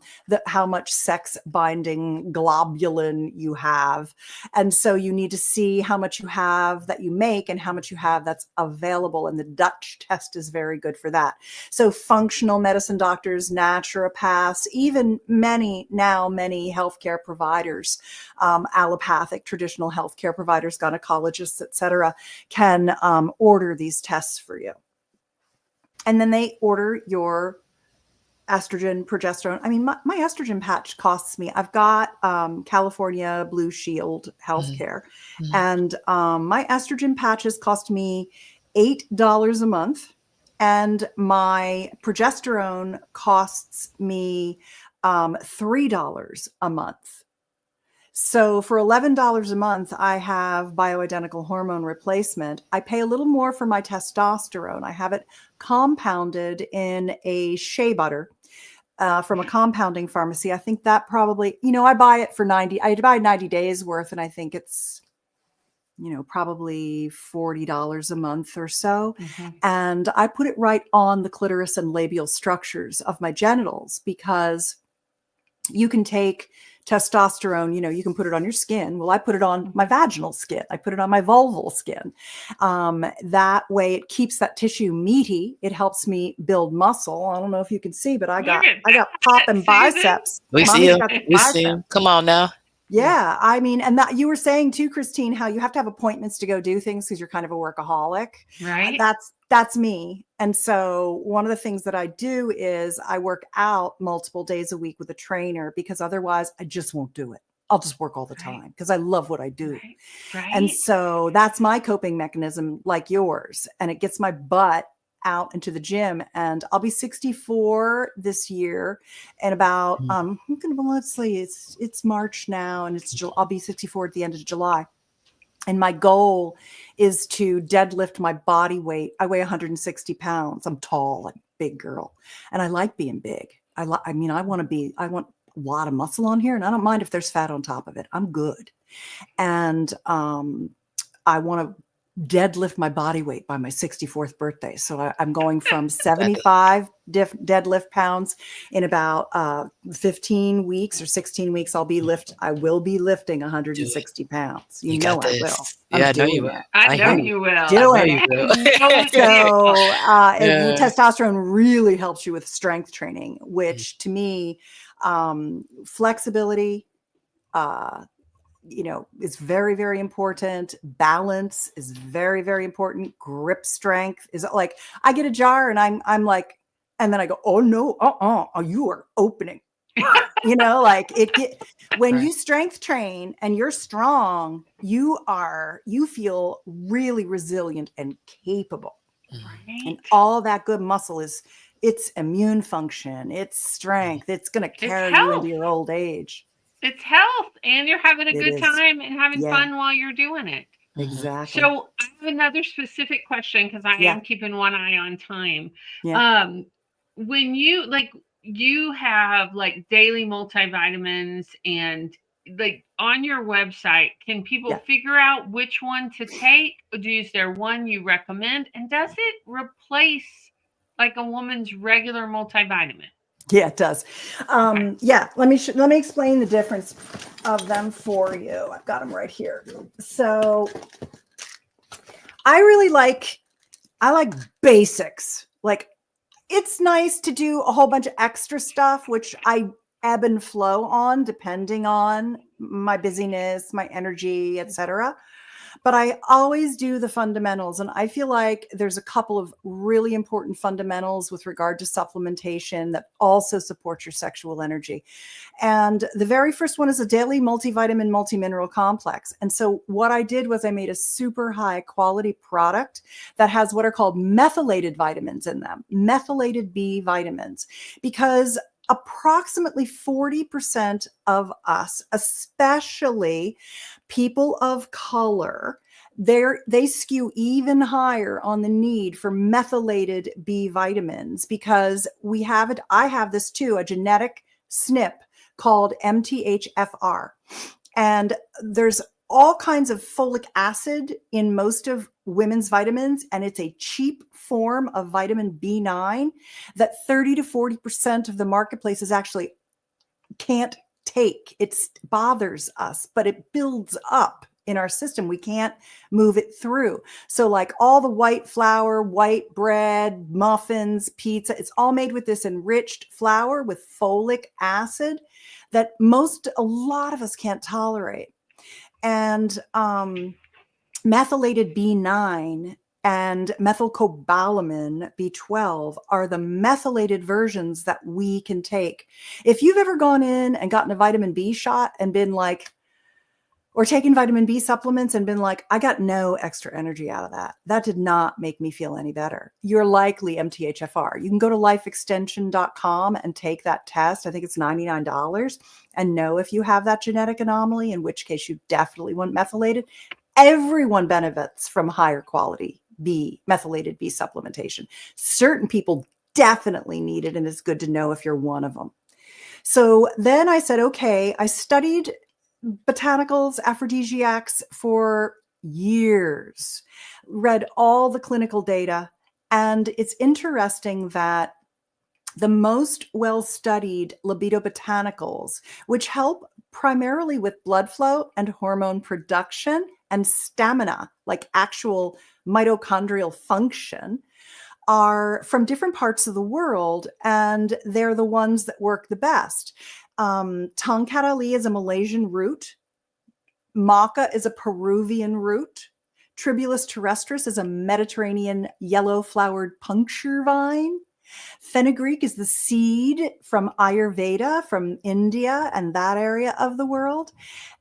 how much sex binding globulin you have. And so you need to see how much you have that you make and how much you have that's available. And the Dutch test is very good for that. So functional medicine doctors, naturopaths, even many healthcare providers, allopathic traditional healthcare providers, gynecologists, etc., can order these tests for you. And then they order your estrogen, progesterone. I mean, my estrogen patch costs me. I've got California Blue Shield healthcare, and my estrogen patches cost me $8 a month, and my progesterone costs me $3 a month. So for $11 a month, I have bioidentical hormone replacement. I pay a little more for my testosterone. I have it compounded in a shea butter from a compounding pharmacy. I think that probably, I buy it for I buy 90 days worth, and I think it's, probably $40 a month or so. And I put it right on the clitoris and labial structures of my genitals, because you can take testosterone, you can put it on your skin. Well, I put it on my vaginal skin. I put it on my vulval skin. That way it keeps that tissue meaty. It helps me build muscle. I don't know if you can see, but I got popping biceps. We see him. We see him. Come on now. Yeah. I mean, and that you were saying too, Christine, how you have to have appointments to go do things because you're kind of a workaholic. Right. That's me. And so one of the things that I do is I work out multiple days a week with a trainer, because otherwise I just won't do it. I'll just work all the time because I love what I do. Right. And so that's my coping mechanism, like yours. And it gets my butt out into the gym. And I'll be 64 this year. And about, let's see, it's March now, and I'll be 64 at the end of July. And my goal is to deadlift my body weight. I weigh 160 pounds. I'm tall, like big girl. And I like being big. I want a lot of muscle on here, and I don't mind if there's fat on top of it. I'm good. And I want to deadlift my body weight by my 64th birthday. So I'm going from 75 deadlift pounds in about 15 weeks or 16 weeks. I will be lifting 160 pounds. You know I will. Yeah, I know you will. I know you will. Doing it. So testosterone really helps you with strength training, which to me, flexibility, is very, very important. Balance is very, very important. Grip strength is like, I get a jar and I'm like, and then I go, oh no, you are opening. When you strength train and you're strong, you feel really resilient and capable. Right. And all that good muscle it's immune function, it's strength. It's going to carry you into your old age. It's health, and you're having a good time and having fun while you're doing it. Exactly. So I have another specific question, because I am keeping one eye on time. Yeah. When you have like daily multivitamins, and like on your website, can people figure out which one to take? Is there one you recommend? And does it replace like a woman's regular multivitamin? Yeah, it does. Let me explain the difference of them for you. I've got them right here. So I like basics. Like, it's nice to do a whole bunch of extra stuff, which I ebb and flow on depending on my busyness, my energy, etc. but I always do the fundamentals. And I feel like there's a couple of really important fundamentals with regard to supplementation that also support your sexual energy. And the very first one is a daily multivitamin, multimineral complex. And so what I did was I made a super high quality product that has what are called methylated vitamins in them, methylated B vitamins, because approximately 40% of us, especially people of color, they skew even higher on the need for methylated B vitamins because we have it. I have this too, a genetic SNP called MTHFR. And there's all kinds of folic acid in most of women's vitamins, and it's a cheap form of vitamin B9 that 30 to 40% of the marketplace is actually can't take. It bothers us, but it builds up in our system. We can't move it through. So like all the white flour, white bread, muffins, pizza, it's all made with this enriched flour with folic acid that a lot of us can't tolerate. And methylated B9 and methylcobalamin B12 are the methylated versions that we can take. If you've ever gone in and gotten a vitamin B shot and been like, or taken vitamin B supplements and been like, I got no extra energy out of that. That did not make me feel any better. You're likely MTHFR. You can go to lifeextension.com and take that test. I think it's $99 and know if you have that genetic anomaly, in which case you definitely want methylated. Everyone benefits from higher quality methylated B supplementation. Certain people definitely need it, and it's good to know if you're one of them. So then I said, okay, I studied botanicals, aphrodisiacs for years, read all the clinical data. And it's interesting that the most well-studied libido botanicals, which help primarily with blood flow and hormone production and stamina, like actual mitochondrial function, are from different parts of the world, and they're the ones that work the best. Tongkat Ali is a Malaysian root. Maca is a Peruvian root. Tribulus terrestris is a Mediterranean yellow-flowered puncture vine. Fenugreek is the seed from Ayurveda, from India and that area of the world.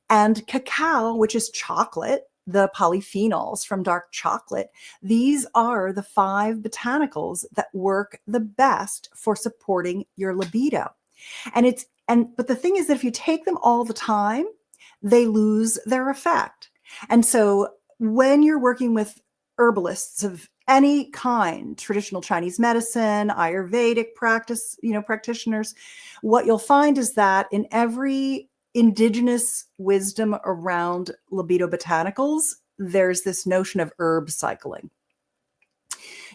And cacao, which is chocolate, the polyphenols from dark chocolate, these are the 5 botanicals that work the best for supporting your libido. But the thing is that if you take them all the time, they lose their effect. And so when you're working with herbalists of any kind, traditional Chinese medicine, Ayurvedic practitioners, what you'll find is that in every indigenous wisdom around libido botanicals, there's this notion of herb cycling.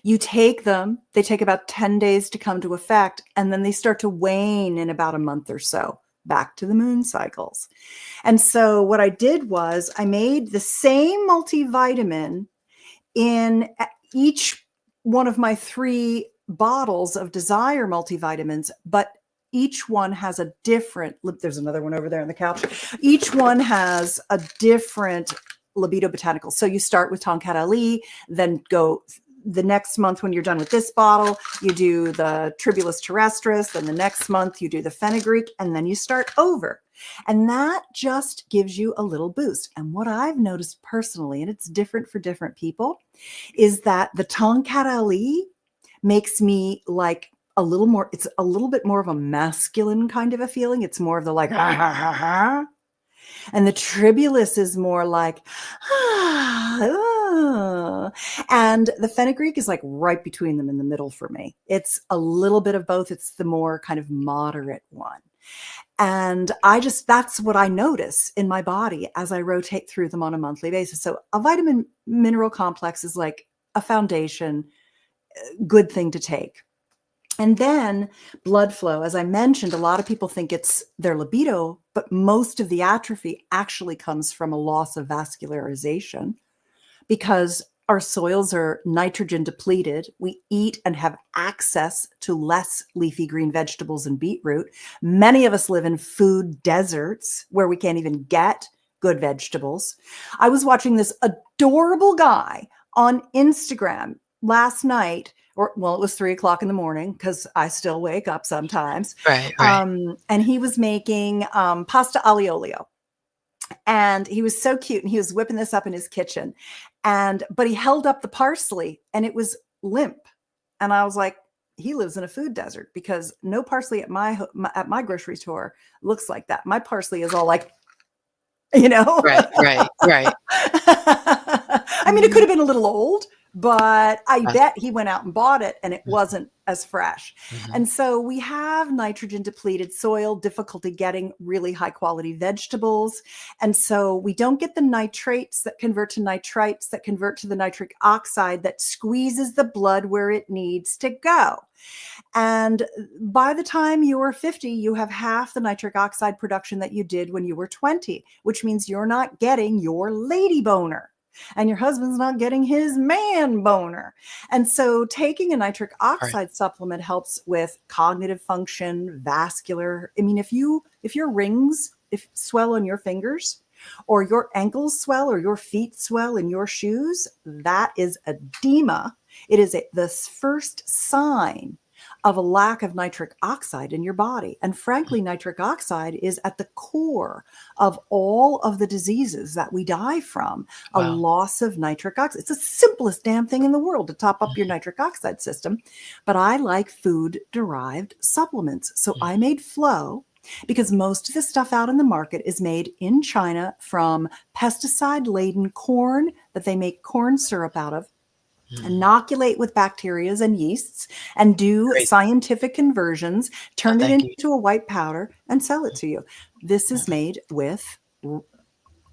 You take them, they take about 10 days to come to effect, and then they start to wane in about a month or so, back to the moon cycles. And so what I did was I made the same multivitamin in each one of my 3 bottles of Desire multivitamins, but each one has a different, there's another one over there on the couch. Each one has a different libido botanical. So you start with Tongkat Ali, then go the next month when you're done with this bottle, you do the Tribulus terrestris, then the next month you do the fenugreek, and then you start over. And that just gives you a little boost. And what I've noticed personally, and it's different for different people, is that the Tongkat Ali makes me like it's a little bit more of a masculine kind of a feeling. It's more of the like, ha, ha, ha, ha. And the Tribulus is more like, and the fenugreek is like right between them in the middle for me. It's a little bit of both. It's the more kind of moderate one. And that's what I notice in my body as I rotate through them on a monthly basis. So a vitamin mineral complex is like a foundation, good thing to take. And then blood flow, as I mentioned, a lot of people think it's their libido, but most of the atrophy actually comes from a loss of vascularization because our soils are nitrogen depleted. We eat and have access to less leafy green vegetables and beetroot. Many of us live in food deserts where we can't even get good vegetables. I was watching this adorable guy on Instagram last night, or well, it was 3 o'clock in the morning because I still wake up sometimes. Right, right. And he was making pasta aglio olio. And he was so cute, and he was whipping this up in his kitchen. But he held up the parsley and it was limp. And I was like, he lives in a food desert, because no parsley at my grocery store looks like that. My parsley is all like, you know. Right, right, right. I mean, it could have been a little old, but I Uh, bet he went out and bought it and it mhm, wasn't as fresh. mhm. And so we have nitrogen depleted soil, difficulty getting really high quality vegetables. And so we don't get the nitrates that convert to nitrites that convert to the nitric oxide that squeezes the blood where it needs to go. And by the time you're 50, you have half the nitric oxide production that you did when you were 20, which means you're not getting your lady boner. And your husband's not getting his man boner. And so taking a nitric Right. oxide supplement helps with cognitive function, vascular. I mean, if your rings if swell on your fingers, or your ankles swell, or your feet swell in your shoes, that is edema. It is the first sign of a lack of nitric oxide in your body. And frankly, nitric oxide is at the core of all of the diseases that we die from, a Wow. loss of nitric oxide. It's the simplest damn thing in the world to top up your Mhm, nitric oxide system. But I like food derived supplements. So mhm. I made Flow, because most of the stuff out in the market is made in China from pesticide laden corn that they make corn syrup out of, Mm. inoculate with bacterias and yeasts, and do Crazy. scientific conversions, No, turn it thank you. into a white powder and sell it to you. This is Mhm. made with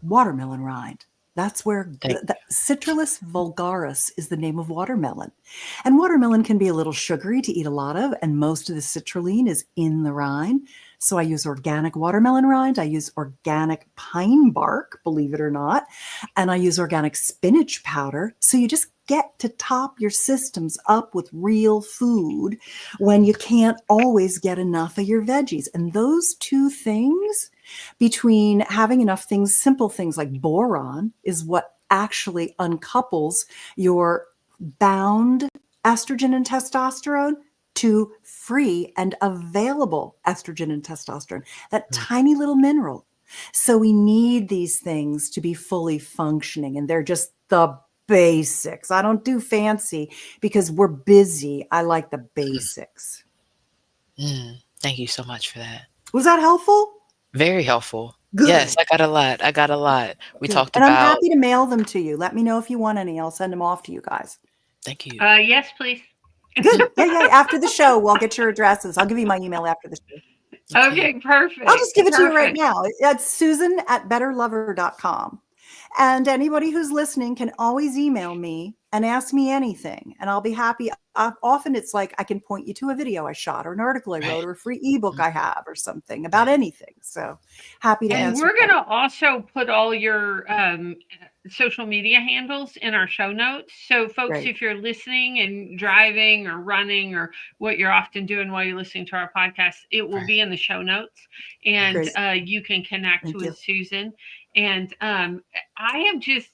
watermelon rind. That's where Thank the Citrus vulgaris is the name of watermelon. And watermelon can be a little sugary to eat a lot of, and most of the citrulline is in the rind. So I use organic watermelon rind. I use organic pine bark, believe it or not. And I use organic spinach powder. So you just get to top your systems up with real food when you can't always get enough of your veggies. And those two things, between having enough things, simple things like boron, is what actually uncouples your bound estrogen and testosterone to free and available estrogen and testosterone, that you. tiny little mineral. So we need these things to be fully functioning, and they're just the basics. I don't do fancy because we're busy. I like the Mhm. basics. Thank you so much for that. Was that helpful? Very helpful. Yes, Good. I got a lot. I got a lot. We Good. talked And I'm about happy to mail them to you. Let me know if you want any. I'll send them off to you guys. thank you. Yes, please. Good. Yeah, yeah. After the show, we'll get your addresses. I'll give you my email after the show. Okay. Okay, I'll perfect. just give it to you right Perfect. now. It's susan@betterlover.com. And anybody who's listening can always email me and ask me anything, and I'll be happy. Often it's like I can point you to a video I shot, or an article I wrote, Right. or a free ebook Mhm. I have, or something about Yeah. anything. So happy to And Yes. answer we're going questions. to also put all your social media handles in our show notes. So, folks, Great. if you're listening and driving or running or what you're often doing while you're listening to our podcast, it will Right. be in the show notes, and Great. Yes. you can connect Thank you. with Susan. And I am just,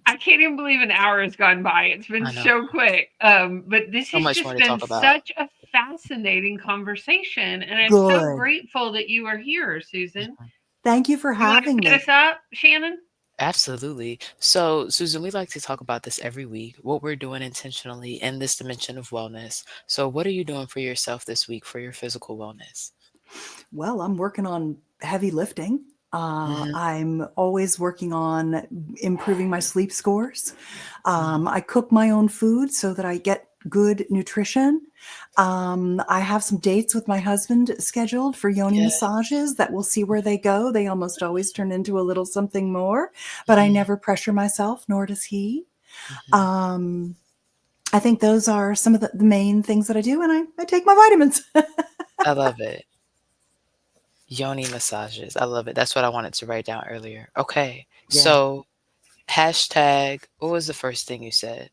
I can't even believe an hour has gone by. It's been I know. so quick. But this So has much more just to been talk about. such a fascinating conversation. And I'm so Good. grateful that you are here, Susan. Mhm. Thank you for You want to having set me. us up, Shannon? Absolutely. So, Susan, we like to talk about this every week, what we're doing intentionally in this dimension of wellness. So, what are you doing for yourself this week for your physical wellness? Well, I'm working on heavy lifting. Hmm. I'm always working on improving my sleep scores. Hmm. I cook my own food so that I get good nutrition. I have some dates with my husband scheduled for yoni Yeah. massages that we'll see where they go. They almost always turn into a little something more, but I Hmm. never pressure myself, nor does he. Hmm. Um, I think those are some of the main things that I do, and I take my vitamins. I love it. Yoni massages. I love it. That's what I wanted to write down earlier. Okay. Yeah. So, hashtag, what was the first thing you said?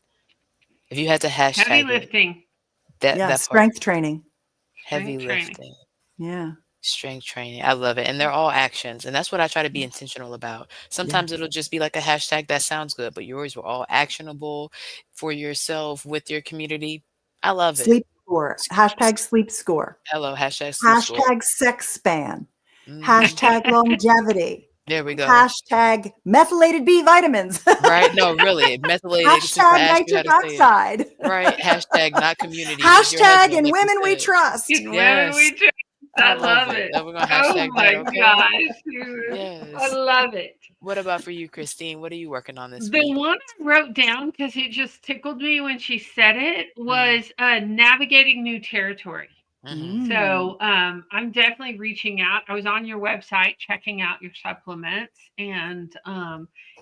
If you had to Heavy hashtag it, lifting, that Yeah. that part, Strength training. heavy strength training. lifting. Yeah. Strength training. I love it. And they're all actions. And that's what I try to be intentional about. Sometimes it'll Yes. just be like a hashtag that sounds good, but yours were all actionable for yourself with your community. I love it. Sleep score. S- Hashtag s- sleep score. Hello, hashtag sleep score. Hashtag sex span. Hmm. Hashtag longevity. There we go. Hashtag methylated B vitamins. Right? No, really. Methylated, since I Hashtag asked you how nitric to say it. oxide. Right? Hashtag not community. Use your Hashtag husband, in like you women we said. trust. In women Yes. we trust. I I love love it. it. We're gonna Oh hashtag that, my okay? gosh, Susan. I Yes. love it. What about for you, Christine? What are you working on this The week? one I wrote down because it just tickled me when she said it Mm, was navigating new territory. hmm. Mm. So I'm definitely reaching out. I was on your website checking out your supplements, and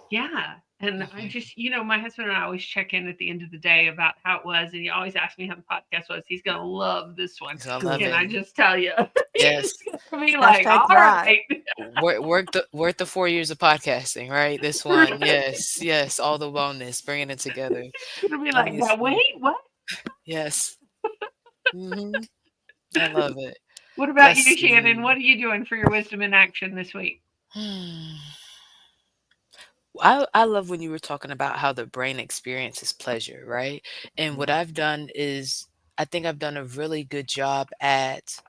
yeah. And I Hmm. just, my husband and I always check in at the end of the day about how it was, and he always asks me how the podcast was. He's gonna love this one, He's gonna love and Good. I it. just tell you, he's Yes. gonna be like, Hashtag "All thrive. right, Worth the 4 years of podcasting, right? This one, right." yes, yes. All the wellness, bringing it together. He's gonna be like, "Now Honestly, wait, what? yes. Hmm. I love it. What about Let's you, Shannon? see. What are you doing for your wisdom in action this week?" Hmm. I love when you were talking about how the brain experiences pleasure, right? And what Yeah. I've done is, I think I've done a really good job at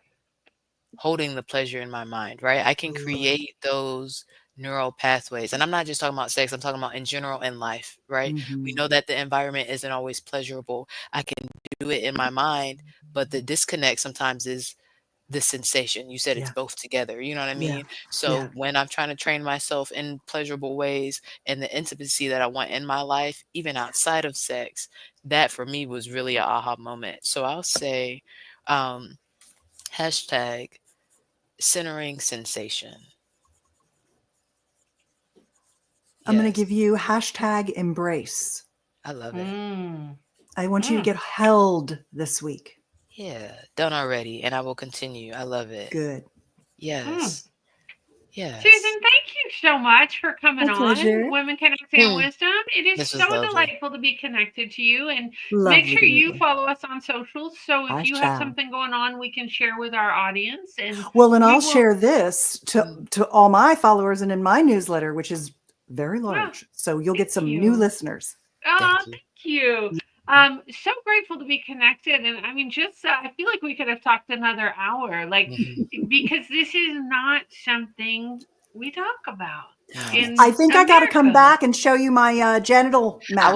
holding the pleasure in my mind, right? I can Good. create those neural pathways. And I'm not just talking about sex, I'm talking about in general in life, right? We Hmm. know that the environment isn't always pleasurable. I can do it in my mind, but the disconnect sometimes is the sensation. You said it's Yeah. both together. You know what I Yeah. mean? Yeah. So when I'm trying to train myself in pleasurable ways and the intimacy that I want in my life, even outside of sex, that for me was really a aha moment. So I'll say, um, hashtag centering sensation. I'm going to Yes, give you hashtag embrace. I love it. Mm. I want you to Mm. get held this week. Yeah, done already, and I will continue. I love it. Good. Mm. Yes, Susan, yes. thank you so much for coming My on pleasure. Women Connecting in Hmm, Wisdom. It is this so was lovely. delightful to be connected to you. And make Lovely sure to meet you you. follow us on socials. So if I you have shall. something going on, we can share with our audience. And Well, and we I'll will, share this Mm, to all my followers and in my newsletter, which is very yeah, large. So you'll thank get some new you. listeners. Oh, thank you. thank you. So grateful to be connected. And I mean, just I feel like we could have talked another hour, like Hmm. because this is not something we talk about No. I in think I got to come America. back and show you my genital maps. I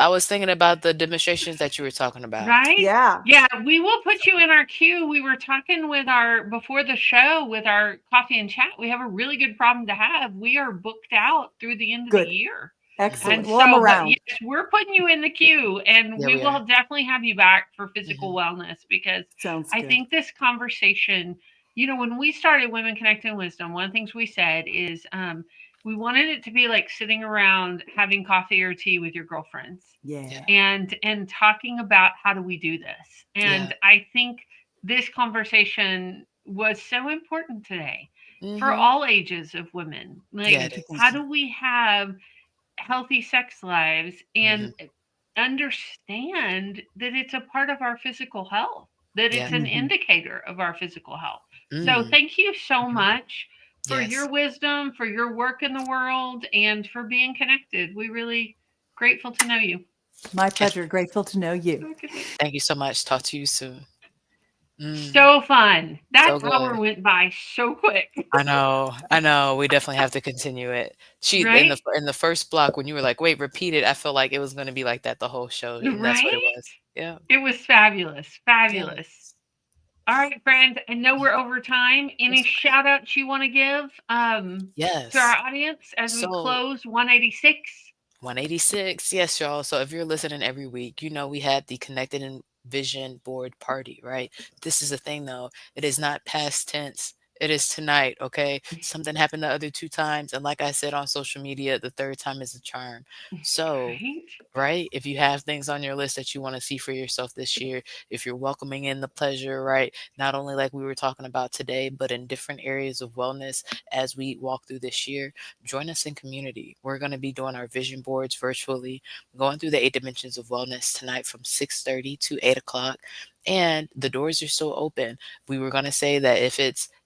was thinking about the demonstrations that you were talking about. Right? Yeah, Yeah, we will put you in our queue. We were talking with our before the show with our coffee and chat. We have a really good problem to have. We are booked out through the end of the good. year. Mhm. And Excellent. Well, I'm so, but yes, around. we're putting you in the queue and Yeah, we we are. will definitely have you back for physical Hmm. wellness because Sounds I good. think this conversation, when we started Women Connecting Wisdom, one of the things we said is we wanted it to be like sitting around having coffee or tea with your girlfriends Yeah. Yeah, and talking about how do we do this. yeah. And I think this conversation was so important today for Hmm. all ages of women. Yeah, Like, it Thank you. Thank how is. you. do we have healthy sex lives Hmm. and understand that it's a part of our physical health, that Yeah. it's an Hmm. indicator of our physical health. So, Mm. thank you so Hmm. much for your Yes. wisdom, for your work in the world, and for being connected. We really grateful to know you. My And pleasure. Grateful to know you. Okay. thank you so much. Talk to you soon. Mm. So fun. That So hour good. went by so quick, I know. I know. We definitely have to continue it. She right? in the first block when you were like, "Wait, repeat it." I felt like it was going to be like that the whole show, and that's what it Right? was. Yeah. It was fabulous. Fabulous. Yes. All right, friends. I know we're over time. Any That's okay. shout outs you want to give to our Yes. audience as we So close 186? 186. Yes, y'all. So if you're listening every week, you know we had the Connected and Vision Board party, right? This is the thing though. It is not past tense. It is tonight, okay? Something happened the other two times. And like I said on social media, the third time is a charm. So Right? right? If you have things on your list that you want to see for yourself this year, if you're welcoming in the pleasure, right? Not only like we were talking about today, but in different areas of wellness as we walk through this year, join us in community. We're going to be doing our vision boards virtually, going through the 8 dimensions of wellness tonight from 6:30 to 8 o'clock. and the doors are still open. We were going to say that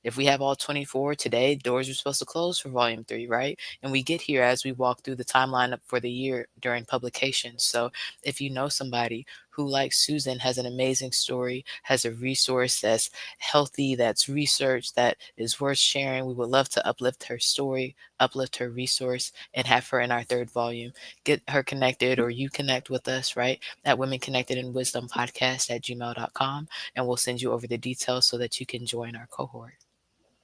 if we have all 24 today, doors are supposed to close for volume 3, right? And we get here as we walk through the timeline up for the year during publication. So if you know somebody who, like Susan, has an amazing story, has a resource that's healthy, that's researched, that is worth sharing, we would love to uplift her story, uplift her resource, and have her in our third volume. Get her connected, or you connect with us, right? At Women Connected in Wisdom podcast at gmail.com. And we'll send you over the details so that you can join our cohort.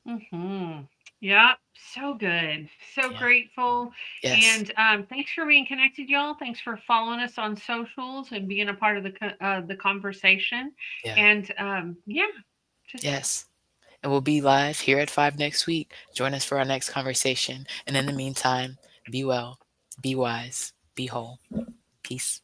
Mm-hmm. Yeah, so good. So Yeah. grateful. Yes. And thanks for being connected, y'all. Thanks for following us on socials and being a part of the conversation. Yeah. And yeah, just Yes. And we'll be live here at 5 next week. Join us for our next conversation. And in the meantime, be well, be wise, be whole. Peace.